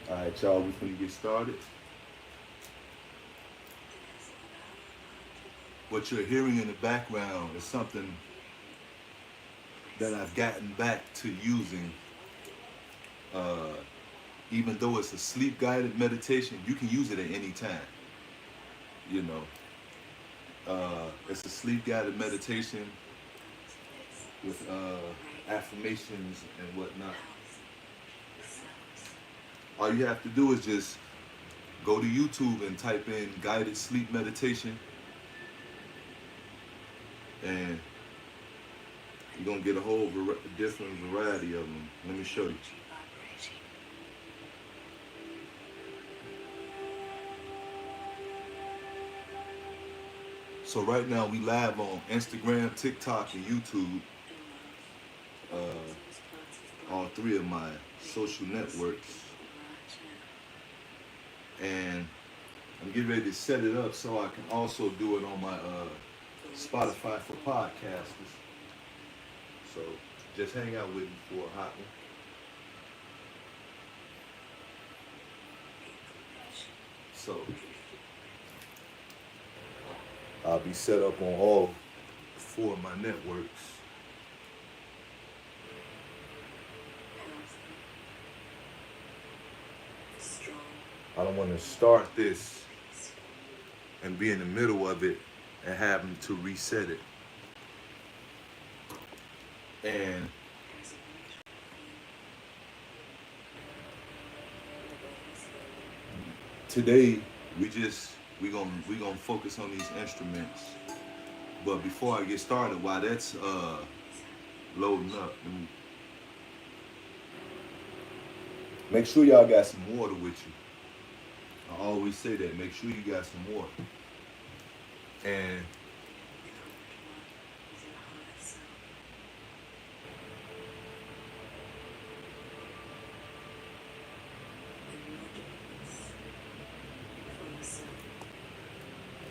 All right, y'all, we're going to get started. What you're hearing in the background is something that I've gotten back to using. Uh, Even though it's a sleep guided meditation, you can use it at any time. You know, it's a sleep guided meditation with affirmations and whatnot. All you have to do is just go to YouTube and type in guided sleep meditation, and you're gonna get a whole different variety of them. Let me show you. So right now we live on Instagram, TikTok, and YouTube. All three of my social networks, and I'm getting ready to set it up so I can also do it on my Spotify for podcasters. So just hang out with me for a hot one. So I'll be set up on all four of my networks. I don't want to start this and be in the middle of it and having to reset it. And today we gonna focus on these instruments. But before I get started, while that's loading up, make sure y'all got some water with you. I always say that. Make sure you got some water. And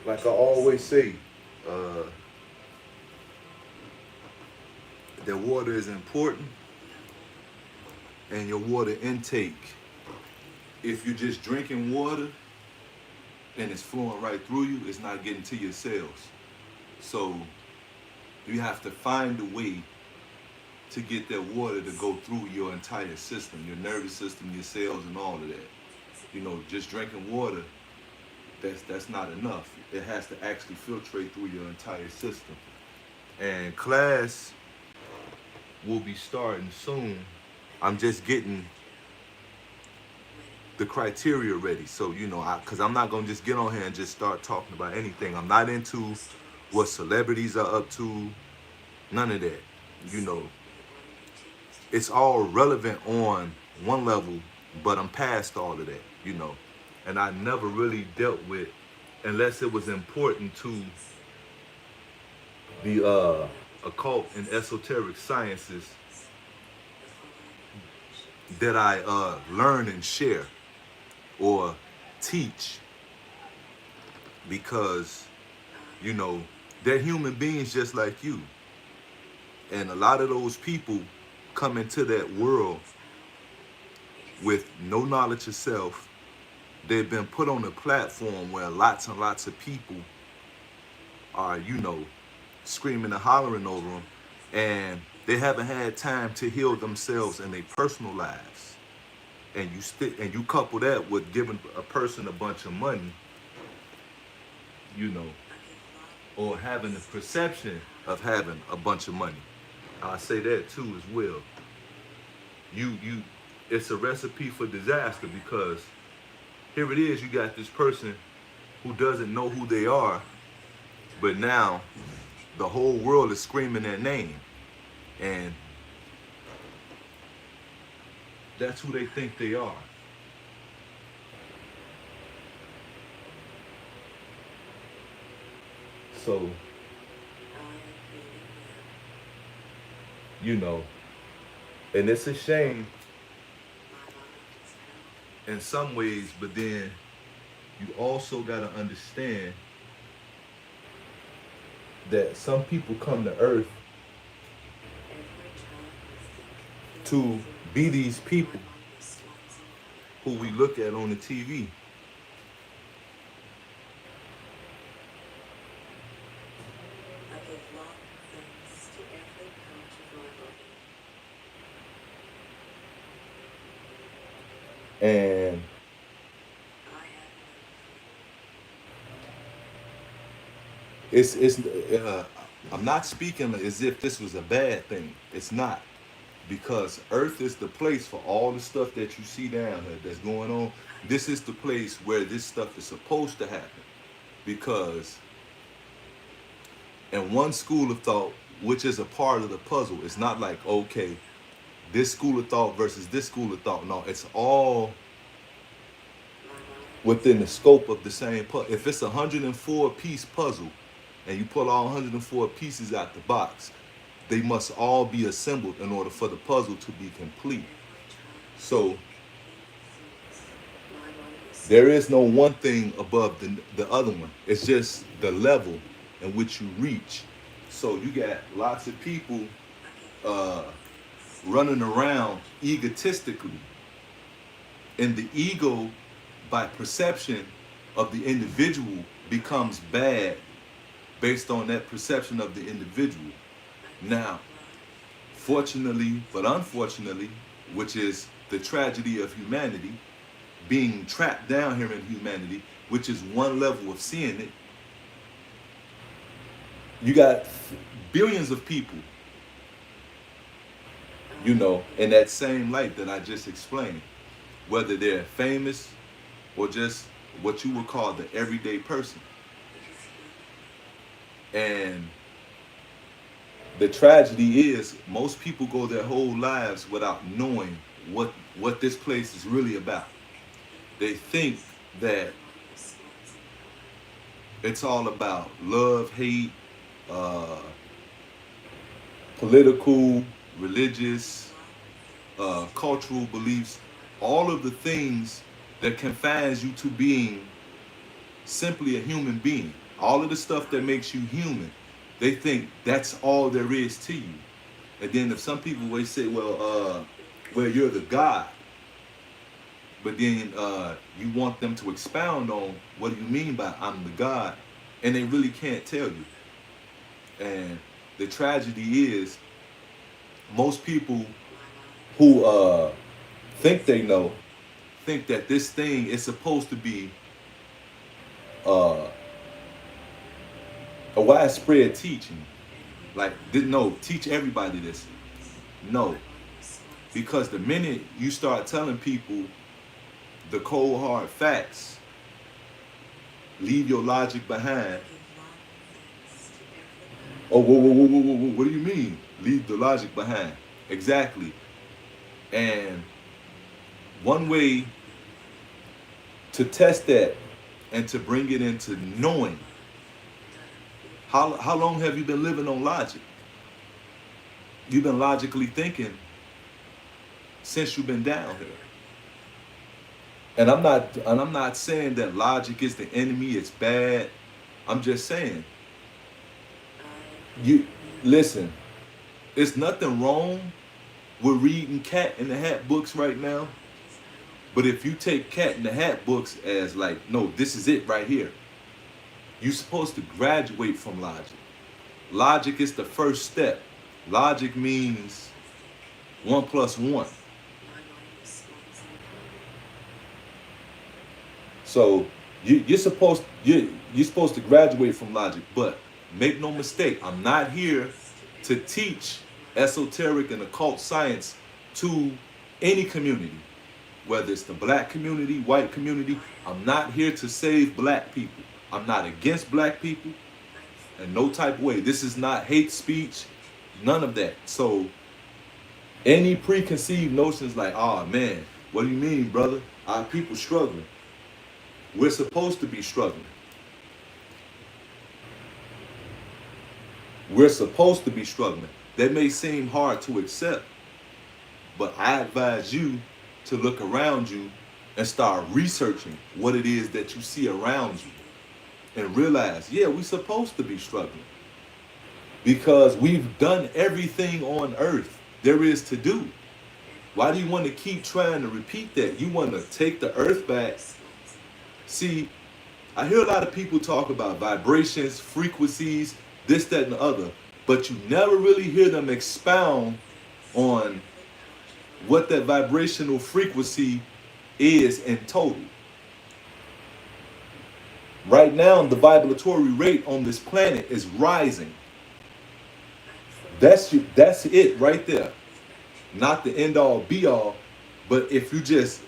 like I always say, that water is important, and your water intake. If you're just drinking water and it's flowing right through you, it's not getting to your cells. So you have to find a way to get that water to go through your entire system, your nervous system, your cells, and all of that. You know, just drinking water, that's not enough. It has to actually filtrate through your entire system. And class will be starting soon. I'm just getting the criteria ready. So, you know, because I'm not going to just get on here and just start talking about anything. I'm not into what celebrities are up to, none of that. You know, it's all relevant on one level, but I'm past all of that, you know. And I never really dealt with, unless it was important to the occult and esoteric sciences that I learn and share or teach, because, you know, they're human beings just like you. And a lot of those people come into that world with no knowledge of self. They've been put on a platform where lots and lots of people are, you know, screaming and hollering over them, and they haven't had time to heal themselves in their personal lives. And you couple that with giving a person a bunch of money, you know, or having the perception of having a bunch of money. I say that too as well. You it's a recipe for disaster, because here it is, you got this person who doesn't know who they are, but now the whole world is screaming their name, and that's who they think they are. So, you know, and it's a shame in some ways, but then you also got to understand that some people come to earth to be these people who we look at on the TV. And it's I'm not speaking as if this was a bad thing. It's not, because Earth is the place for all the stuff that you see down here that's going on. This is the place where this stuff is supposed to happen, because in one school of thought, which is a part of the puzzle, it's not like, okay, this school of thought versus this school of thought. No, it's all within the scope of the same puzzle. If it's a 104 piece puzzle and you pull all 104 pieces out the box, they must all be assembled in order for the puzzle to be complete. So there is no one thing above the other one. It's just the level in which you reach. So you got lots of people running around egotistically. And the ego, by perception of the individual, becomes bad based on that perception of the individual. Now, fortunately, but unfortunately, which is the tragedy of humanity, being trapped down here in humanity, which is one level of seeing it, you got billions of people, in that same light that I just explained, whether they're famous or just what you would call the everyday person. And the tragedy is most people go their whole lives without knowing what this place is really about. They think that it's all about love, hate, political, religious, cultural beliefs, all of the things that confines you to being simply a human being. All of the stuff that makes you human, they think that's all there is to you. And then if some people will say, well, you're the God, but then you want them to expound on what do you mean by I'm the God, and they really can't tell you. And the tragedy is most people who think they know think that this thing is supposed to be a widespread teaching. Like, no, teach everybody this. No. Because the minute you start telling people the cold hard facts, leave your logic behind. Oh, whoa, what do you mean? Leave the logic behind. Exactly. And one way to test that and to bring it into knowing, how long have you been living on logic? You've been logically thinking since you've been down here. And I'm not saying that logic is the enemy, it's bad. I'm just saying, you listen, it's nothing wrong with reading Cat in the Hat books right now. But if you take Cat in the Hat books as like, no, this is it right here, you're supposed to graduate from logic. Logic is the first step. Logic means 1 + 1. So you're supposed to graduate from logic. But make no mistake, I'm not here to teach esoteric and occult science to any community, whether it's the black community, white community. I'm not here to save black people. I'm not against black people in no type of way. This is not hate speech, none of that. So any preconceived notions like, oh man, what do you mean, brother? Our people struggling. We're supposed to be struggling. We're supposed to be struggling. That may seem hard to accept, but I advise you to look around you and start researching what it is that you see around you and realize, yeah, we're supposed to be struggling because we've done everything on earth there is to do. Why do you want to keep trying to repeat that? You want to take the earth back. See, I hear a lot of people talk about vibrations, frequencies, this, that, and the other, but you never really hear them expound on what that vibrational frequency is in total. Right now, the vibratory rate on this planet is rising. That's it right there. Not the end all be all, but if you just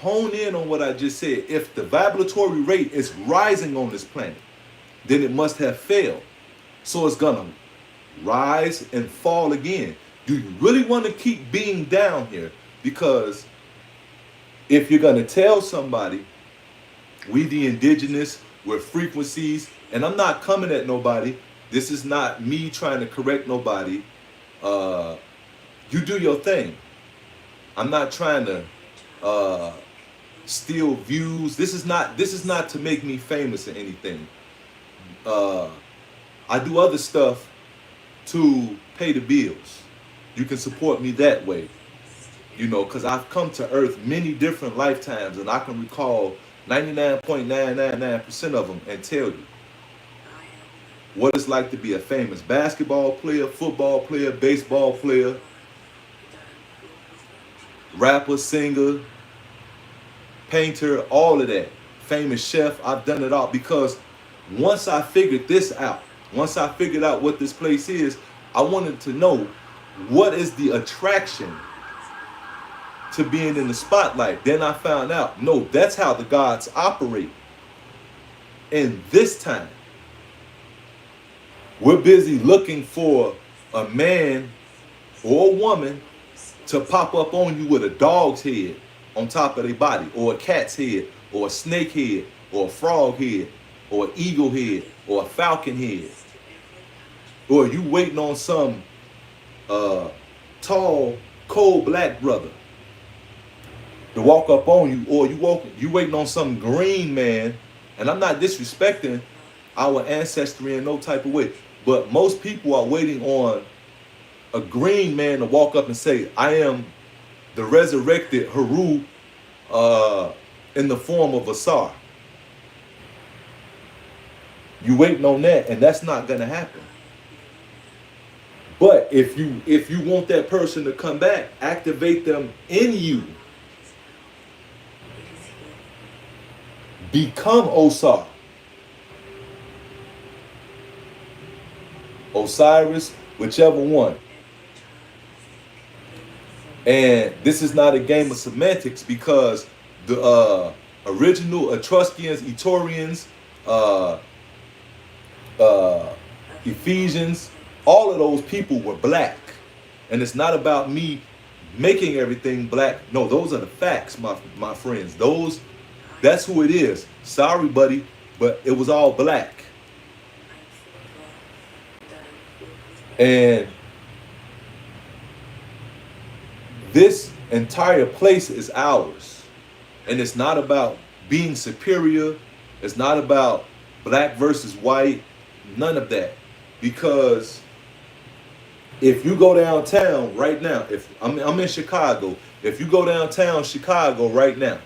hone in on what I just said, if the vibratory rate is rising on this planet, then it must have failed. So it's gonna rise and fall again. Do you really want to keep being down here? Because if you're gonna tell somebody, we the indigenous, we're frequencies, and I'm not coming at nobody. This is not me trying to correct nobody. You do your thing. I'm not trying to steal views. This is not to make me famous or anything. I do other stuff to pay the bills. You can support me that way. You know, because I've come to Earth many different lifetimes, and I can recall 99.999% of them and tell you what it's like to be a famous basketball player, football player, baseball player, rapper, singer, painter, all of that. Famous chef, I've done it all because once I figured this out, once I figured out what this place is, I wanted to know what is the attraction to being in the spotlight. Then I found out, no, that's how the gods operate. And this time, we're busy looking for a man or a woman to pop up on you with a dog's head on top of their body, or a cat's head, or a snake head, or a frog head, or an eagle head, or a falcon head. Or you waiting on some tall, cold black brother to walk up on you, or you waiting on some green man. And I'm not disrespecting our ancestry in no type of way, but most people are waiting on a green man to walk up and say, I am the resurrected Haru in the form of Asar. You waiting on that, and that's not gonna happen. But if you want that person to come back, activate them in you. Become Osar. Osiris, whichever one. And this is not a game of semantics, because the original Etruscans, Etrurians, Ephesians, all of those people were black. And it's not about me making everything black. No, those are the facts, my friends. That's who it is. Sorry, buddy, but it was all black. And this entire place is ours. And it's not about being superior. It's not about black versus white. None of that. Because if you go downtown right now, if I'm in Chicago, if you go downtown Chicago right now,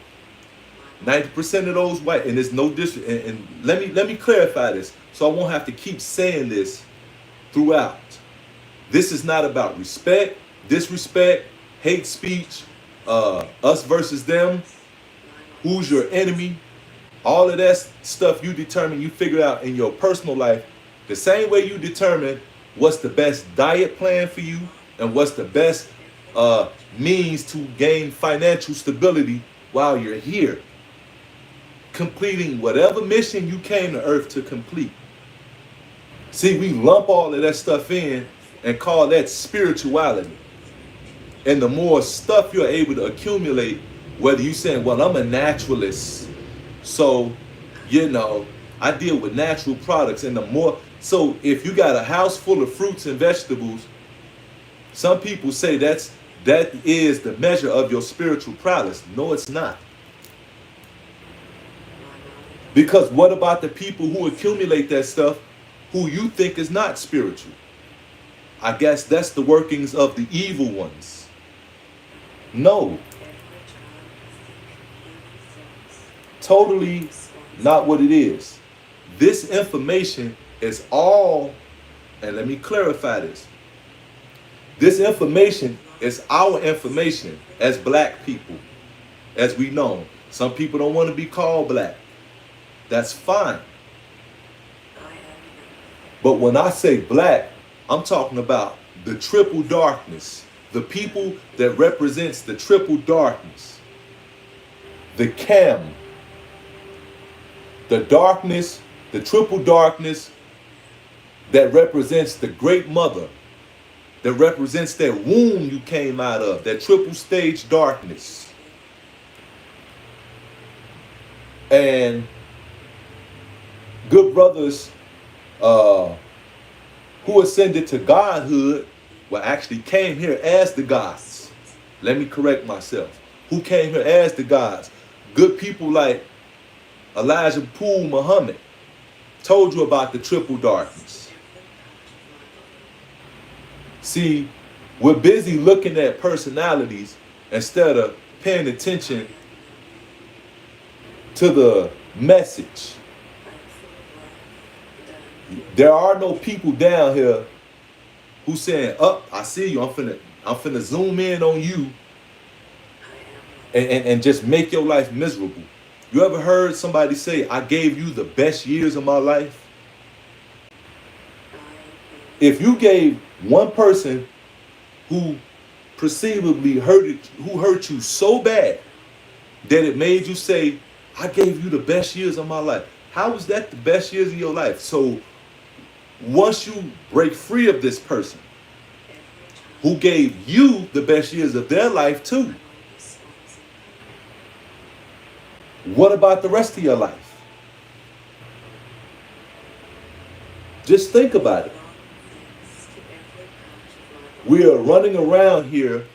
90% of those white, and there's no disrespect, and let me clarify this so I won't have to keep saying this throughout. This is not about respect, disrespect, hate speech, us versus them, who's your enemy. All of that stuff you determine, you figure out in your personal life, the same way you determine what's the best diet plan for you and what's the best means to gain financial stability while you're here, completing whatever mission you came to Earth to complete. See, we lump all of that stuff in and call that spirituality. And the more stuff you're able to accumulate, whether you're saying, well, I'm a naturalist, so, you know, I deal with natural products, and the more, so if you got a house full of fruits and vegetables, some people say that is the measure of your spiritual prowess. No, it's not. Because what about the people who accumulate that stuff who you think is not spiritual? I guess that's the workings of the evil ones. No, totally not what it is. This information is all, and let me clarify this. This information is our information as black people, as we know. Some people don't want to be called black. That's fine. But when I say black, I'm talking about the triple darkness. The people that represents the triple darkness. The cam. The darkness, the triple darkness that represents the great mother. That represents that womb you came out of. That triple stage darkness. And good brothers who ascended to godhood, well, actually came here as the gods. Let me correct myself. Who came here as the gods? Good people like Elijah Poole Muhammad told you about the triple darkness. See, we're busy looking at personalities instead of paying attention to the message. There are no people down here who saying, I see you, I'm finna zoom in on you and just make your life miserable. You ever heard somebody say, I gave you the best years of my life? If you gave one person who perceivably hurt you so bad that it made you say, I gave you the best years of my life. How was that the best years of your life? So once you break free of this person who gave you the best years of their life too, what about the rest of your life? Just think about it. We are running around here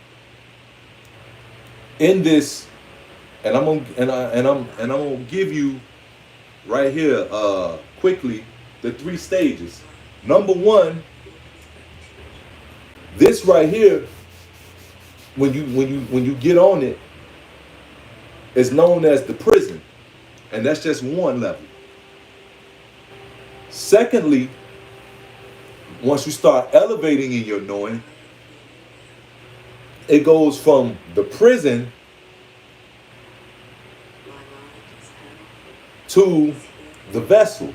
in this, and I'm gonna give you right here quickly the 3 stages. Number 1, this right here, when you get on it, is known as the prison, and that's just one level. Secondly, once you start elevating in your knowing, it goes from the prison to the vessel.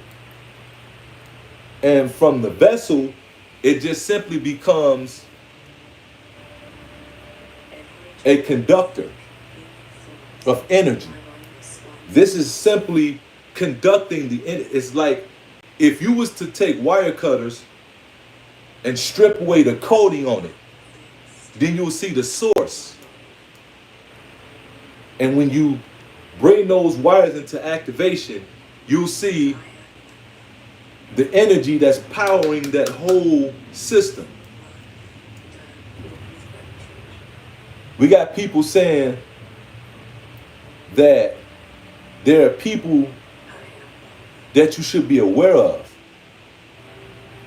And from the vessel, it just simply becomes a conductor of energy. This is simply conducting the energy. It's like if you was to take wire cutters and strip away the coating on it, then you'll see the source. And when you bring those wires into activation, you'll see the energy that's powering that whole system. We got people saying that there are people that you should be aware of.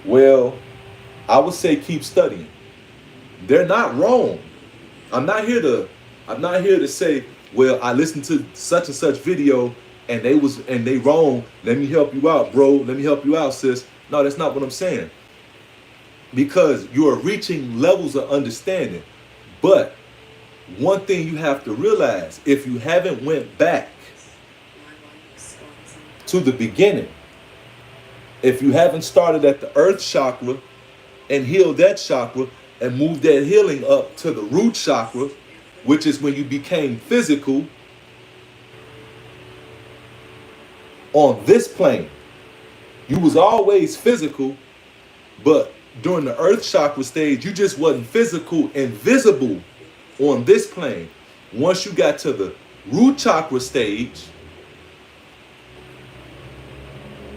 Well, I would say keep studying. They're not wrong. I'm not here to say, well, I listened to such and such video and they wrong. Let me help you out, bro. Let me help you out, sis. No, that's not what I'm saying. Because you are reaching levels of understanding. But one thing you have to realize, if you haven't went back to the beginning, if you haven't started at the earth chakra and healed that chakra and moved that healing up to the root chakra, which is when you became physical on this plane. You was always physical, but during the earth chakra stage, you just wasn't physical and visible on this plane. Once you got to the root chakra stage,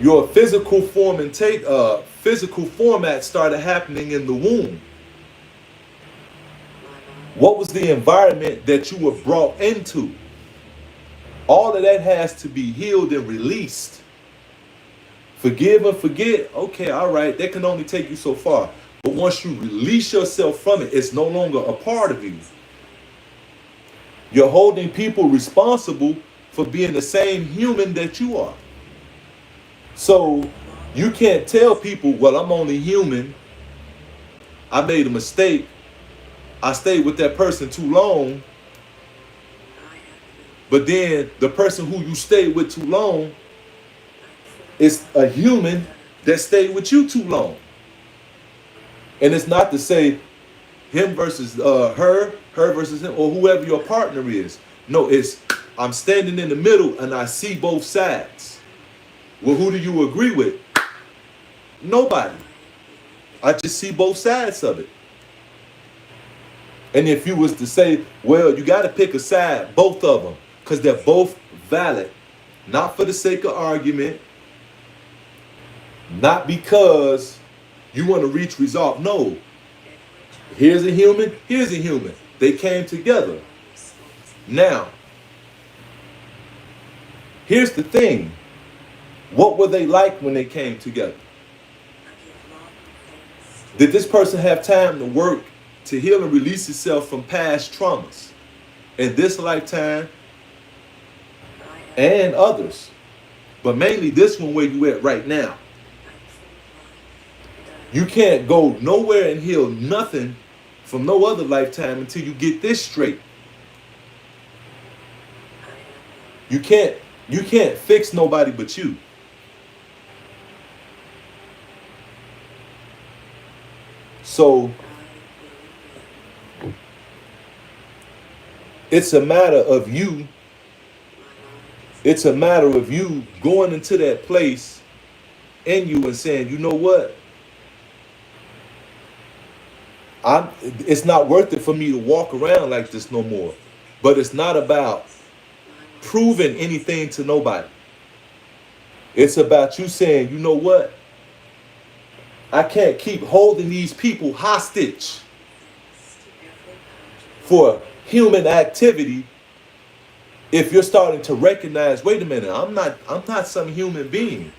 your physical form and physical format started happening in the womb. What was the environment that you were brought into? All of that has to be healed and released. Forgive and forget. Okay, all right, that can only take you so far. But once you release yourself from it, it's no longer a part of you. You're holding people responsible for being the same human that you are. So you can't tell people, well, I'm only human. I made a mistake. I stayed with that person too long. But then the person who you stayed with too long is a human that stayed with you too long. And it's not to say him versus her versus him, or whoever your partner is. No, it's I'm standing in the middle and I see both sides. Well, who do you agree with? Nobody. I just see both sides of it. And if you was to say, well, you got to pick a side, both of them, because they're both valid, not for the sake of argument, not because you want to reach resolve. No. Here's a human, here's a human. They came together. Now, here's the thing. What were they like when they came together? Did this person have time to work to heal and release itself from past traumas in this lifetime and others? But mainly this one where you at right now. You can't go nowhere and heal nothing from no other lifetime until you get this straight. You can't fix nobody but you. So it's a matter of you. It's a matter of you going into that place in you and saying, you know what? It's not worth it for me to walk around like this no more. But it's not about proving anything to nobody. It's about you saying, you know what? I can't keep holding these people hostage for human activity if you're starting to recognize, wait a minute, I'm not some human being.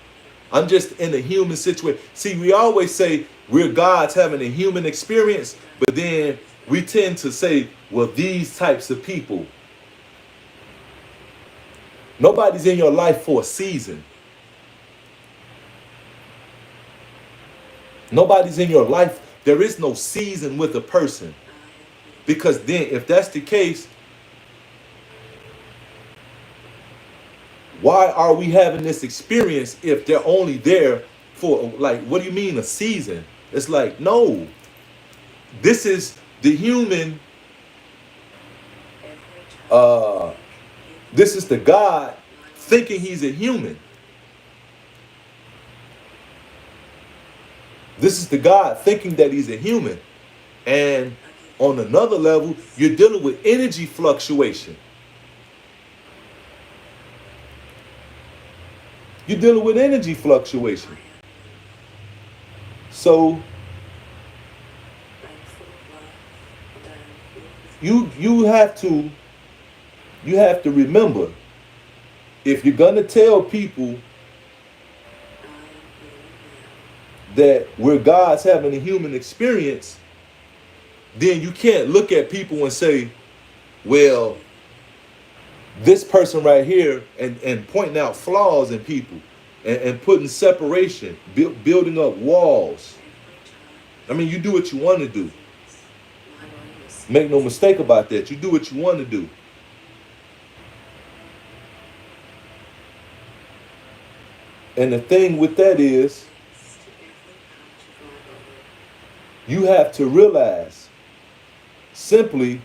I'm just in a human situation. See, we always say we're gods having a human experience, but then we tend to say, well, these types of people. Nobody's in your life for a season. Nobody's in your life. There is no season with a person. Because then, if that's the case, why are we having this experience if they're only there for, like, what do you mean a season? It's like, no. This is the human. This is the God thinking he's a human. This is the God thinking that he's a human. And on another level, you're dealing with energy fluctuation. You're dealing with energy fluctuation. So you have to remember, if you're gonna tell people that we're gods having a human experience, then you can't look at people and say, well, this person right here, and pointing out flaws in people and putting separation, building up walls. I mean, you do what you want to do. Make no mistake about that. You do what you want to do. And the thing with that is, you have to realize simply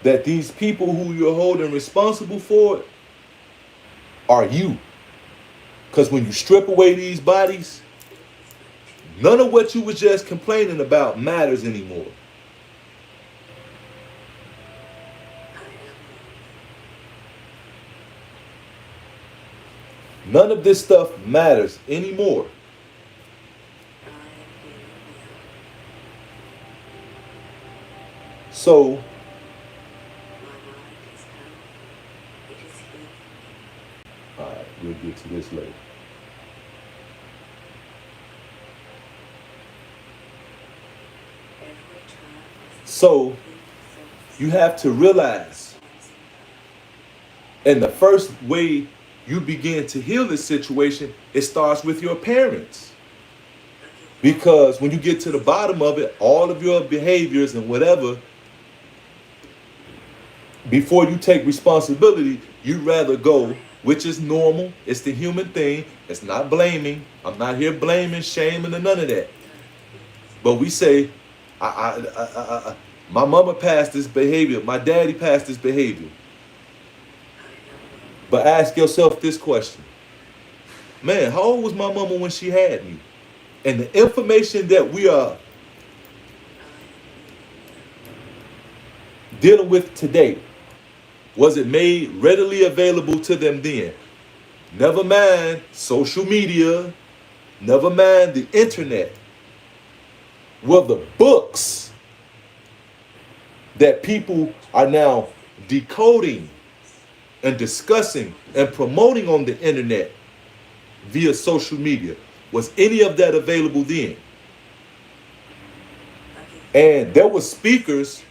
that these people who you're holding responsible for it are you. Because when you strip away these bodies, none of what you was just complaining about matters anymore. None of this stuff matters anymore. So, all right, we'll get to this later. So, you have to realize And the first way you begin to heal this situation, it starts with your parents. Because when you get to the bottom of it, all of your behaviors and whatever, before you take responsibility, you'd rather go, which is normal. It's the human thing. It's not blaming. I'm not here blaming, shaming, or none of that. But we say, my mama passed this behavior. My daddy passed this behavior. But ask yourself this question. Man, how old was my mama when she had me? And the information that we are dealing with today, was it made readily available to them then? Never mind social media, never mind the internet. Well, the books that people are now decoding and discussing and promoting on the internet via social media, was any of that available then? And there were speakers,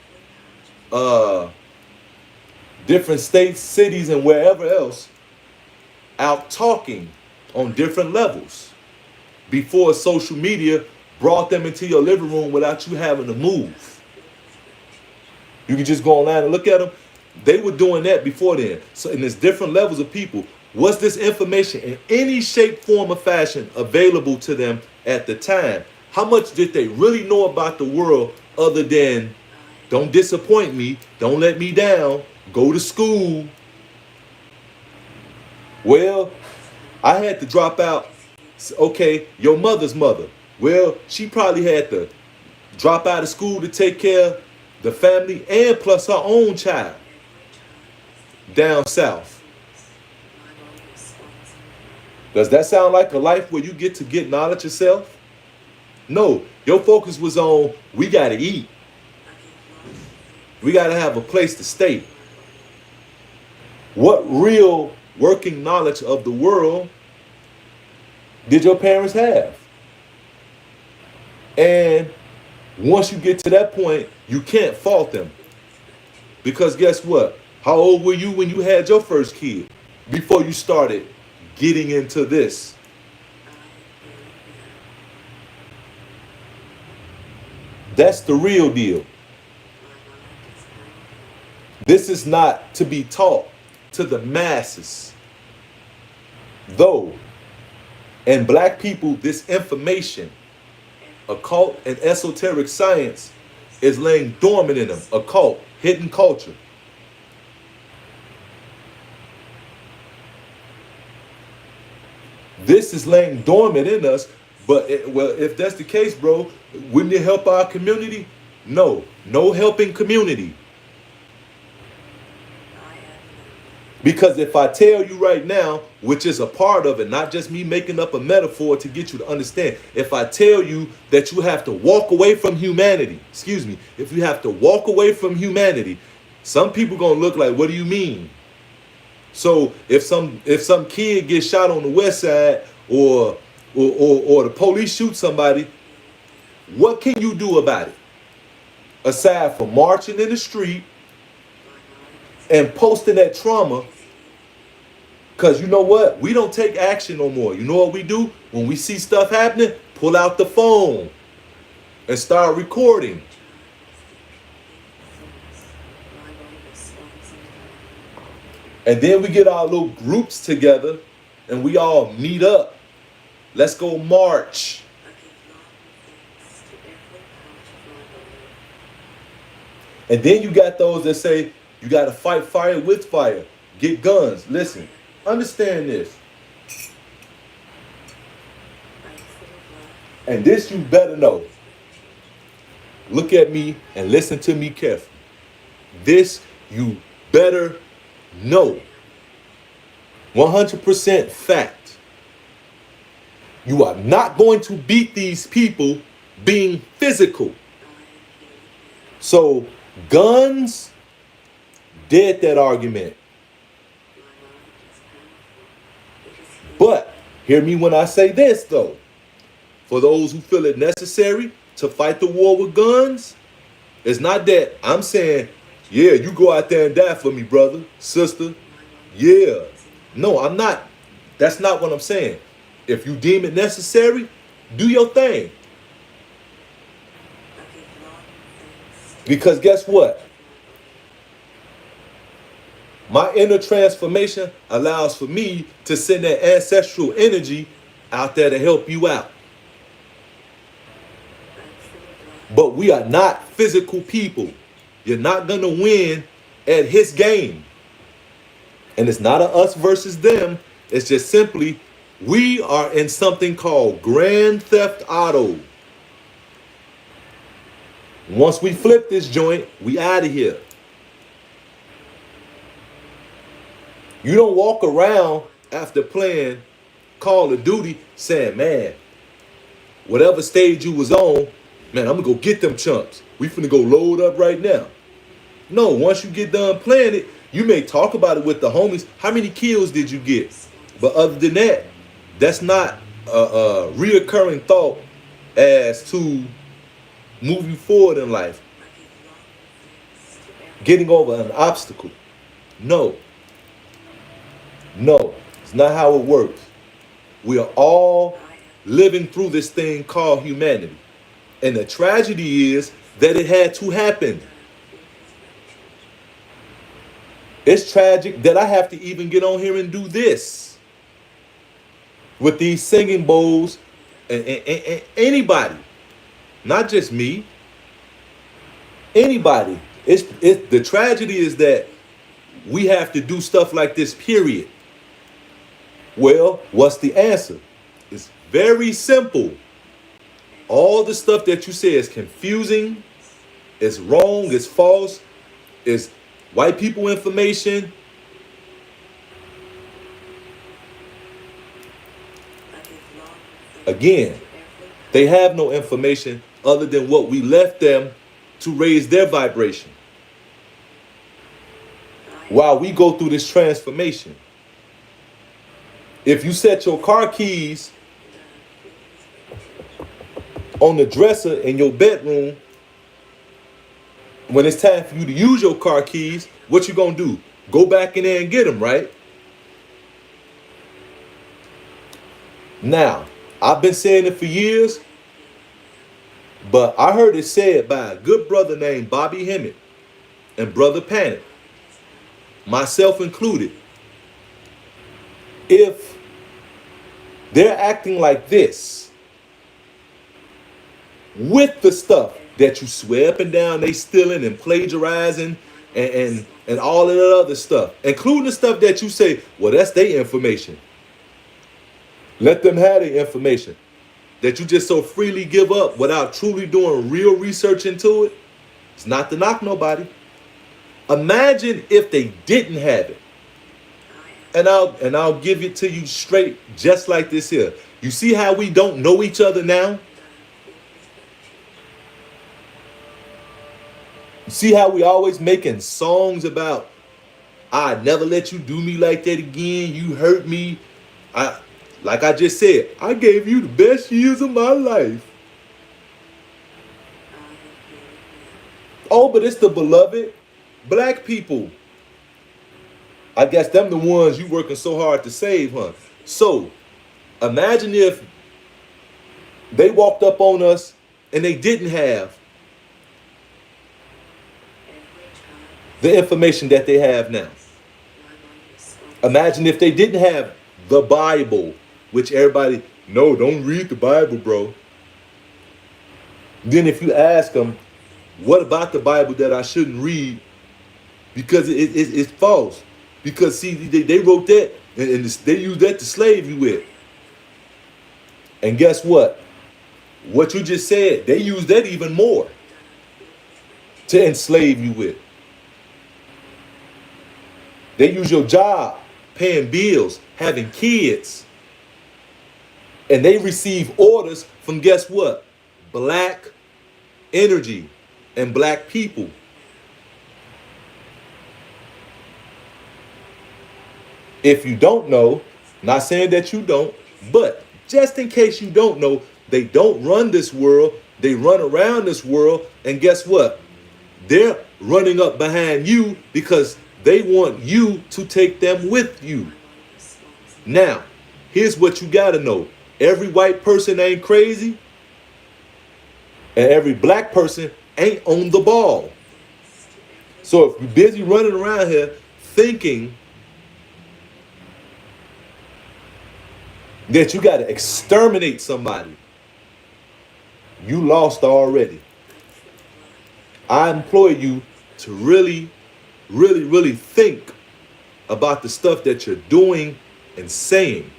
different states, cities, and wherever else, out talking on different levels before social media brought them into your living room without you having to move. You can just go online and look at them. They were doing that before then. So, and there's different levels of people. Was this information in any shape, form, or fashion available to them at the time? How much did they really know about the world other than, don't disappoint me, don't let me down, go to school? Well, I had to drop out. Okay, your mother's mother. Well, she probably had to drop out of school to take care of the family and plus her own child down south. Does that sound like a life where you get to get knowledge yourself? No, your focus was on, we got to eat. We got to have a place to stay. What real working knowledge of the world did your parents have? And once you get to that point, you can't fault them. Because guess what? How old were you when you had your first kid? Before you started getting into this? That's the real deal. This is not to be taught to the masses. Though, and black people, this information, occult and esoteric science, is laying dormant in them. Occult, hidden culture. This is laying dormant in us, but well, if that's the case, bro, wouldn't it help our community? No, no helping community. Because if I tell you right now, which is a part of it, not just me making up a metaphor to get you to understand, if I tell you that you have to walk away from humanity, if you have to walk away from humanity, some people gonna look like, what do you mean? So if some kid gets shot on the west side or the police shoot somebody, what can you do about it? Aside from marching in the street and posting that trauma. Because you know what? We don't take action no more. You know what we do? When we see stuff happening, pull out the phone and start recording. And then we get our little groups together and we all meet up. Let's go march. And then you got those that say, you got to fight fire with fire. Get guns. Listen, understand this. And this you better know. Look at me and listen to me carefully. This you better know. 100% fact. You are not going to beat these people being physical. So guns, dead that argument. But hear me when I say this though. For those who feel it necessary to fight the war with guns, it's not that I'm saying, yeah, you go out there and die for me, brother, sister. Yeah. No, I'm not. That's not what I'm saying. If you deem it necessary, do your thing. Because guess what? My inner transformation allows for me to send that ancestral energy out there to help you out. But we are not physical people. You're not going to win at his game. And it's not a us versus them. It's just simply we are in something called Grand Theft Auto. Once we flip this joint, we out of here. You don't walk around after playing Call of Duty saying, man, whatever stage you was on, man, I'm gonna go get them chumps. We finna go load up right now. No, once you get done playing it, you may talk about it with the homies. How many kills did you get? But other than that, that's not a reoccurring thought as to move you forward in life. Getting over an obstacle. No. No, it's not how it works. We are all living through this thing called humanity. And the tragedy is that it had to happen. It's tragic that I have to even get on here and do this. With these singing bowls and anybody. Not just me. Anybody. The tragedy is that we have to do stuff like this, period. Well, what's the answer? It's very simple. All the stuff that you say is confusing, is wrong, is false, is white people information. Again, they have no information other than what we left them to raise their vibration. While we go through this transformation. If you set your car keys on the dresser in your bedroom, when it's time for you to use your car keys, what you gonna do? Go back in there and get them, right? Now, I've been saying it for years, but I heard it said by a good brother named Bobby Hemmett and Brother Panic, myself included. If they're acting like this with the stuff that you swear up and down they stealing and plagiarizing and all of that other stuff, including the stuff that you say, well, that's their information. Let them have their information that you just so freely give up without truly doing real research into it. It's not to knock nobody. Imagine if they didn't have it. And I'll give it to you straight, just like this here. You see how we don't know each other now? You see how we always making songs about, I never let you do me like that again. You hurt me. Like I just said, I gave you the best years of my life. Oh, but it's the beloved black people. I guess them the ones you working so hard to save, huh? So, imagine if they walked up on us and they didn't have the information that they have now. Imagine if they didn't have the Bible, which everybody, no, don't read the Bible, bro. Then if you ask them, what about the Bible that I shouldn't read? Because it's false. Because see, they wrote that and they used that to slave you with. And guess what? What you just said, they used that even more to enslave you with. They use your job, paying bills, having kids. And they receive orders from, guess what? Black energy and black people. If you don't know, not saying that you don't, but just in case you don't know, they don't run this world. They run around this world. And guess what? They're running up behind you because They want you to take them with you. Now, here's what you gotta know. Every white person ain't crazy, and every black person ain't on the ball. So if you're busy running around here thinking that you gotta exterminate somebody, you lost already. I implore you to really, really, really think about the stuff that you're doing and saying.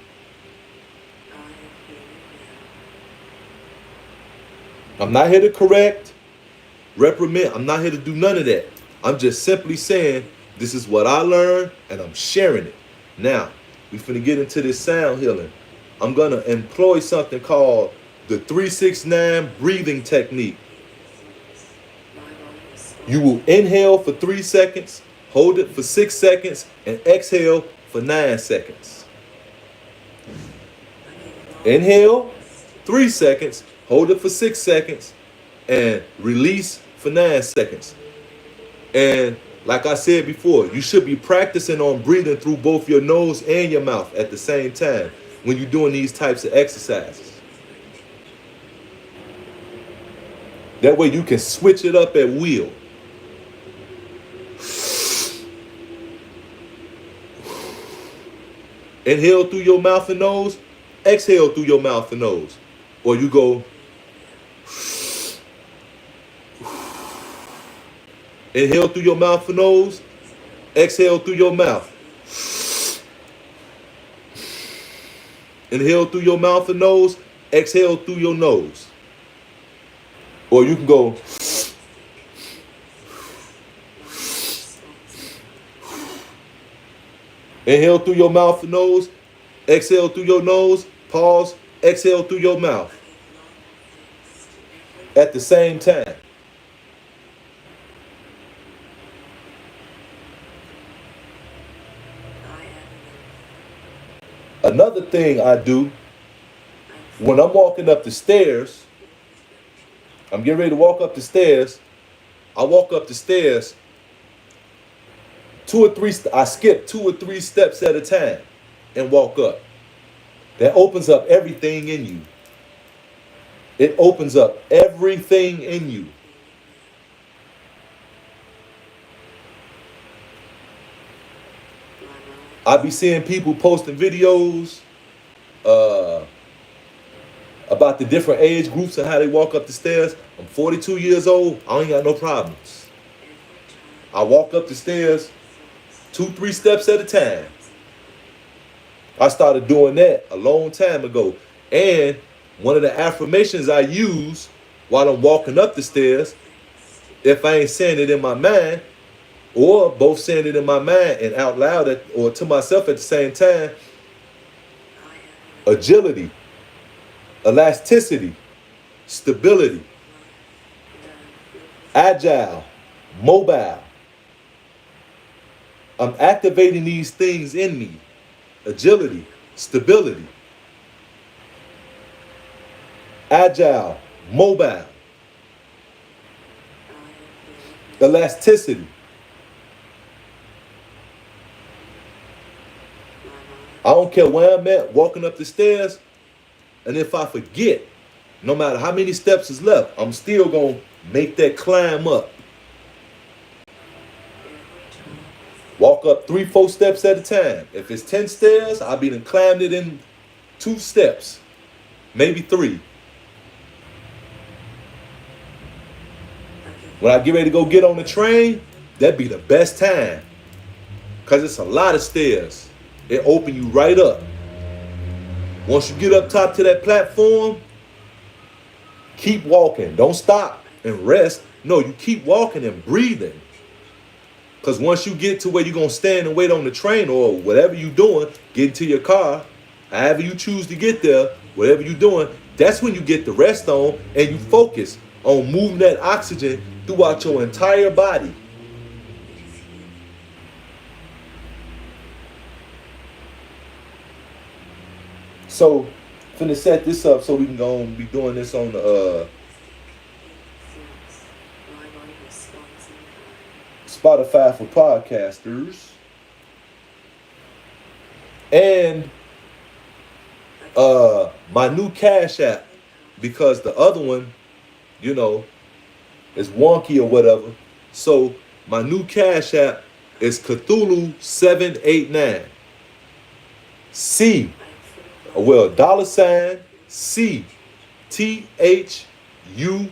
I'm not here to correct, reprimand. I'm not here to do none of that. I'm just simply saying this is what I learned and I'm sharing it. Now, we finna get into this sound healing. I'm gonna employ something called the 369 breathing technique. You will inhale for 3 seconds, hold it for 6 seconds, and exhale for 9 seconds. Inhale, 3 seconds, hold it for 6 seconds, and release for 9 seconds. And like I said before, you should be practicing on breathing through both your nose and your mouth at the same time when you're doing these types of exercises. That way you can switch it up at will. Inhale through your mouth and nose, exhale through your mouth and nose. Or you go inhale through your mouth and nose, exhale through your mouth. Inhale through your mouth and nose, exhale through your nose. Or you can go inhale through your mouth and nose, exhale through your nose, pause, exhale through your mouth at the same time. Another thing I do when I'm walking up the stairs, I'm getting ready to walk up the stairs. I walk up the stairs I skip 2 or 3 steps at a time and walk up. That opens up everything in you. It opens up everything in you. I be seeing people posting videos about the different age groups and how they walk up the stairs. I'm 42 years old. I ain't got no problems. I walk up the stairs 2, 3 steps at a time. I started doing that a long time ago. And one of the affirmations I use while I'm walking up the stairs, if I ain't saying it in my mind, or both saying it in my mind and out loud or to myself at the same time, agility, elasticity, stability, agile, mobile. I'm activating these things in me. Agility, stability, agile, mobile, elasticity. I don't care where I'm at, walking up the stairs, and if I forget, no matter how many steps is left, I'm still going to make that climb up. Walk up 3, 4 steps at a time. If it's 10 stairs, I'll be climbed it in 2 steps, maybe 3. When I get ready to go get on the train, that'd be the best time. Because it's a lot of stairs. It open you right up. Once you get up top to that platform, keep walking. Don't stop and rest. No, you keep walking and breathing. Because once you get to where you're going to stand and wait on the train or whatever you're doing, get into your car, however you choose to get there, whatever you're doing, that's when you get the rest on and you focus on moving that oxygen throughout your entire body. So, finna set this up so we can go and be doing this on the Spotify for podcasters, and my new Cash App, because the other one, you know, is wonky or whatever. So my new Cash App is Cthulhu 789. C, well, $ C THULU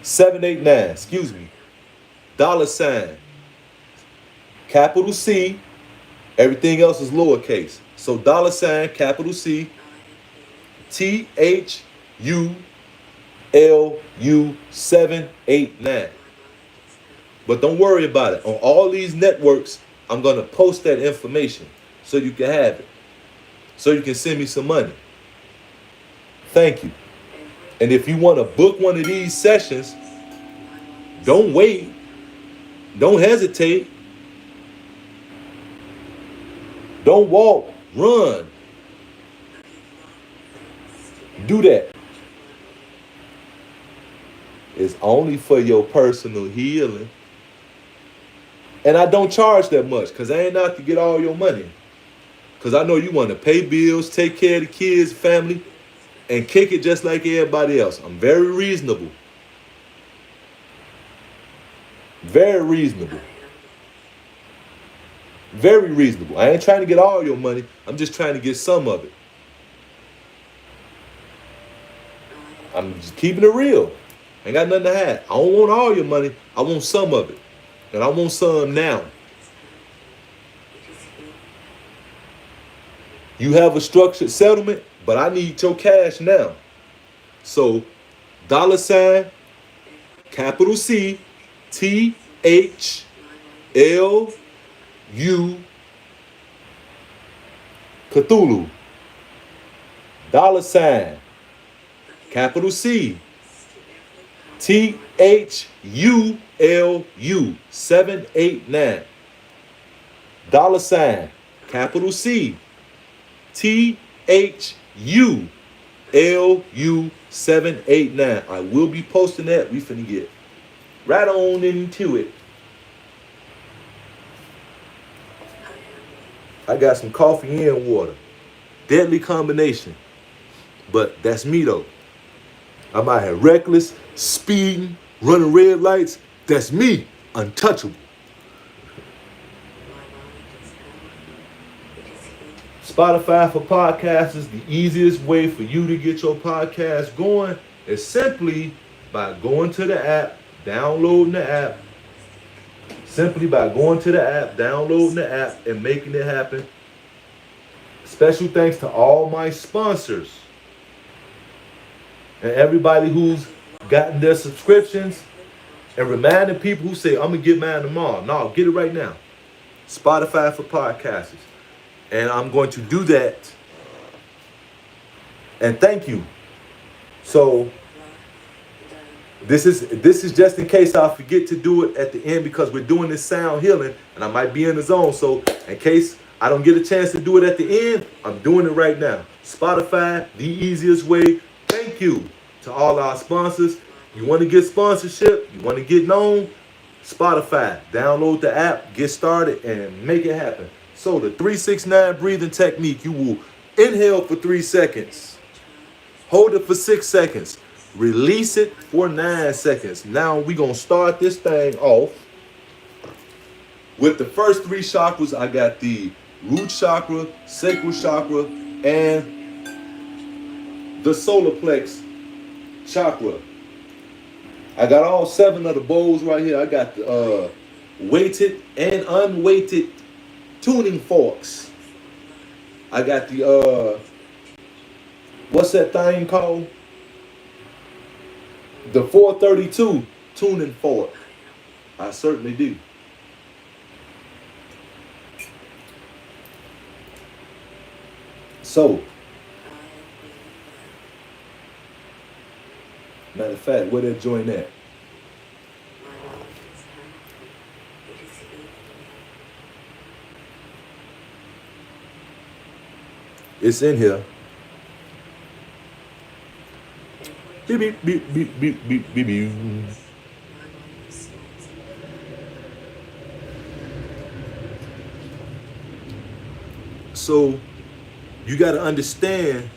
789. Excuse me. $ capital C. Everything else is lowercase. So $ capital C THULU 789. But don't worry about it. On all these networks, I'm going to post that information so you can have it. So you can send me some money. Thank you. And if you want to book one of these sessions, don't wait. Don't hesitate. Don't walk. Run. Do that. It's only for your personal healing. And I don't charge that much because I ain't out to get all your money. Because I know you want to pay bills, take care of the kids, family, and kick it just like everybody else. I'm very reasonable. Very reasonable. Very reasonable. I ain't trying to get all your money. I'm just trying to get some of it. I'm just keeping it real. Ain't got nothing to hide. I don't want all your money. I want some of it. And I want some now. You have a structured settlement, but I need your cash now. So, $ capital C THLU Cthulhu. $ capital C THULU 789. $ capital C THULU 789. I will be posting that. We finna get right on into it. I got some coffee and water. Deadly combination. But that's me though. I'm out here reckless, speeding, running red lights. That's me. Untouchable. Spotify for podcasters, the easiest way for you to get your podcast going is simply by going to the app, downloading the app. Simply by going to the app, downloading the app, and making it happen. Special thanks to all my sponsors and everybody who's gotten their subscriptions, and reminding people who say, I'm going to get mine tomorrow. No, get it right now. Spotify for podcasters. And I'm going to do that. And thank you. So this is just in case I forget to do it at the end, because we're doing this sound healing and I might be in the zone. So in case I don't get a chance to do it at the end, I'm doing it right now. Spotify, the easiest way. Thank you to all our sponsors. You want to get sponsorship, you want to get known, Spotify. Download the app, get started, and make it happen. So the 369 breathing technique, you will inhale for 3 seconds, hold it for 6 seconds, release it for 9 seconds. Now we're going to start this thing off with the first 3 chakras. I got the root chakra, sacral chakra, and the solar plex chakra. I got all 7 of the bowls right here. I got the weighted and unweighted tuning forks. I got the what's that thing called? The 432 tuning fork. I certainly do. So, matter of fact, where that joint at? It's in here. Beep, beep, beep, beep, beep, beep, beep, beep. So you got to understand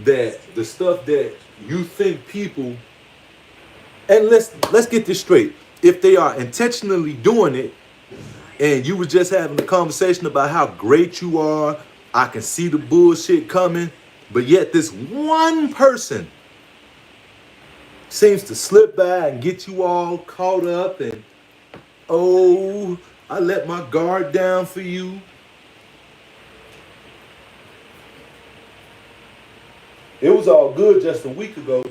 that the stuff that you think people, and let's get this straight. If they are intentionally doing it, and you were just having a conversation about how great you are, I can see the bullshit coming, but yet this one person seems to slip by and get you all caught up and, oh, I let my guard down for you. It was all good just a week ago.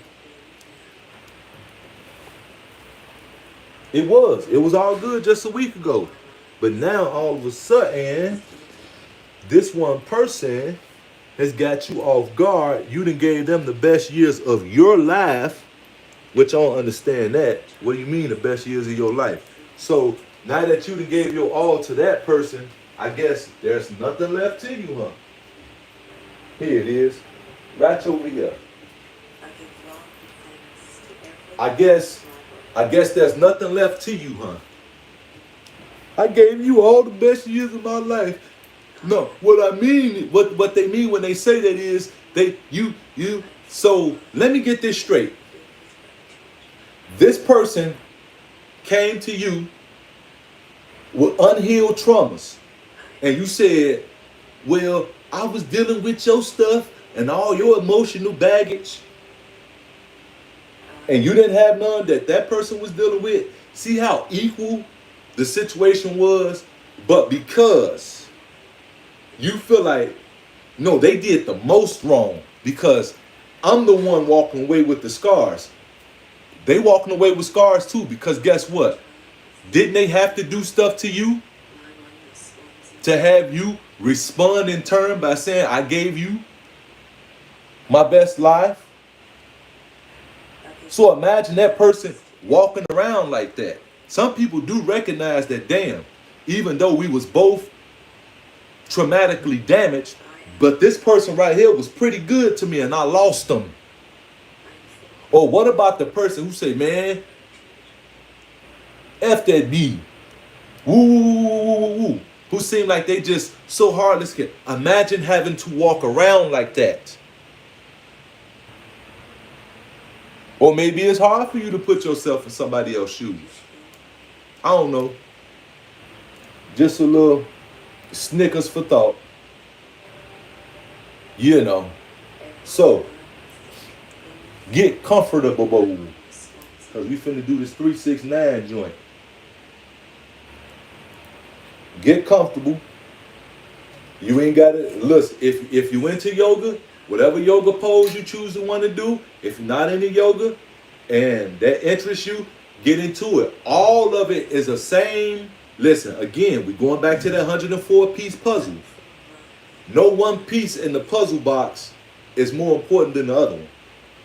It was all good just a week ago. But now all of a sudden, this one person has got you off guard. You done gave them the best years of your life, which I don't understand that. What do you mean the best years of your life? So now that you done gave your all to that person, I guess there's nothing left to you, huh? Here it is, right over here. I guess there's nothing left to you, huh? I gave you all the best years of my life. No, what I mean, what they mean when they say that is you. So let me get this straight. This person came to you with unhealed traumas, and you said, well, I was dealing with your stuff and all your emotional baggage, and you didn't have none that person was dealing with. See how equal the situation was? But because you feel like, no, they did the most wrong because I'm the one walking away with the scars. They walking away with scars too, because guess what? Didn't they have to do stuff to you to have you respond in turn by saying, I gave you my best life? So imagine that person walking around like that. Some people do recognize that, damn, even though we was both traumatically damaged, but this person right here was pretty good to me and I lost them. Or what about the person who say, man, F that B. Woo, woo, woo, woo, woo. Who seem like they just so heartless. Imagine having to walk around like that. Or maybe it's hard for you to put yourself in somebody else's shoes. I don't know. Just a little Snickers for thought. You know. So, get comfortable. Because we finna do this 369 joint. Get comfortable. You ain't got to, listen, if you into yoga, whatever yoga pose you choose to want to do, if you're not into yoga and that interests you, get into it. All of it is the same. Listen, again, we're going back to that 104-piece puzzle. No one piece in the puzzle box is more important than the other one.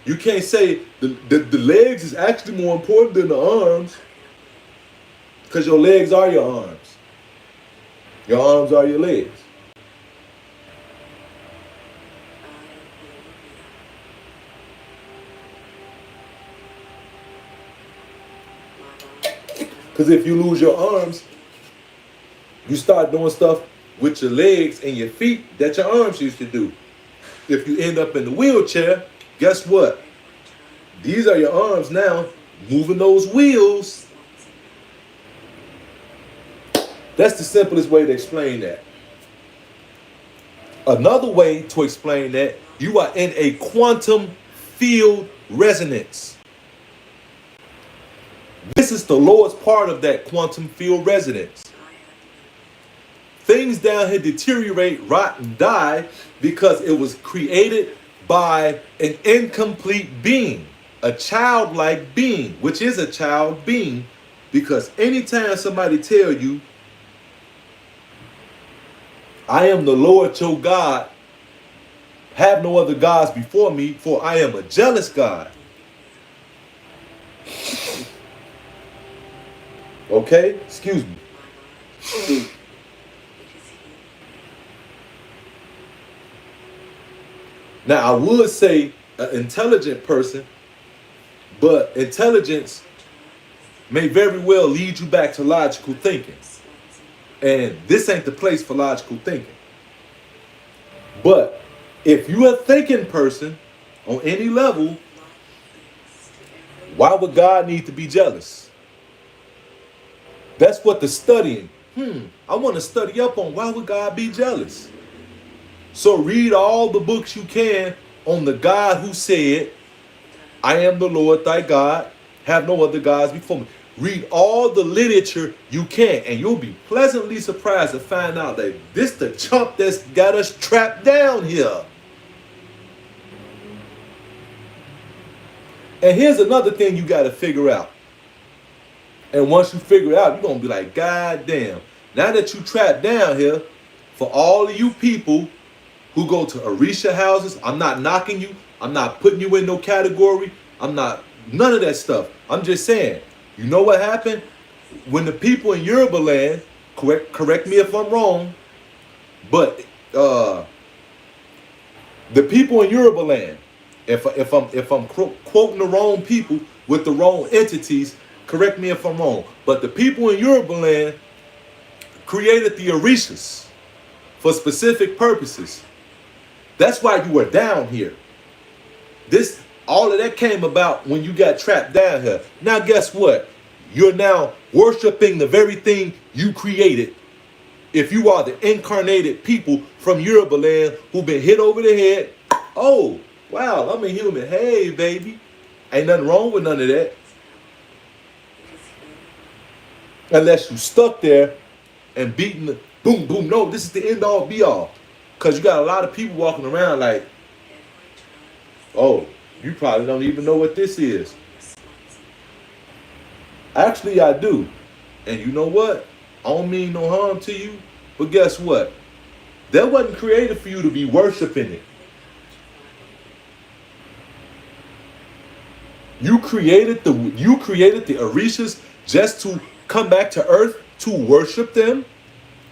You can't say the legs is actually more important than the arms, because your legs are your arms. Your arms are your legs. Because if you lose your arms, you start doing stuff with your legs and your feet that your arms used to do. If you end up in the wheelchair, guess what? These are your arms now, moving those wheels. That's the simplest way to explain that. Another way to explain that, you are in a quantum field resonance. This is the lowest part of that quantum field resonance. Things down here deteriorate, rot, and die because it was created by an incomplete being, a childlike being, which is a child being, because anytime somebody tell you, I am the Lord your God, have no other gods before me, for I am a jealous God. Okay? Excuse me. Now, I would say an intelligent person, but intelligence may very well lead you back to logical thinking. And this ain't the place for logical thinking. But if you're a thinking person on any level, why would God need to be jealous? That's what the studying. I want to study up on why would God be jealous. So read all the books you can on the God who said, I am the Lord thy God, have no other gods before me. Read all the literature you can, and you'll be pleasantly surprised to find out that this the chump that's got us trapped down here. And here's another thing you got to figure out. And once you figure it out, you're going to be like, God damn. Now that you trapped down here, for all of you people who go to Orisha houses, I'm not knocking you. I'm not putting you in no category. I'm not, none of that stuff. I'm just saying, you know what happened? When the people in Yoruba land, correct me if I'm wrong, but the people in Yoruba land, if I'm quoting the wrong people with the wrong entities, correct me if I'm wrong, but the people in Yoruba land created the Orishas for specific purposes. That's why you were down here. All of that came about when you got trapped down here. Now guess what? You're now worshiping the very thing you created. If you are the incarnated people from Yoruba land who've been hit over the head, oh, wow, I'm a human. Hey, baby. Ain't nothing wrong with none of that. Unless you stuck there and beating the boom, boom. No, this is the end all be all. Because you got a lot of people walking around like, oh, you probably don't even know what this is. Actually, I do. And you know what? I don't mean no harm to you. But guess what? That wasn't created for you to be worshiping it. You created the Orishas just to come back to earth to worship them.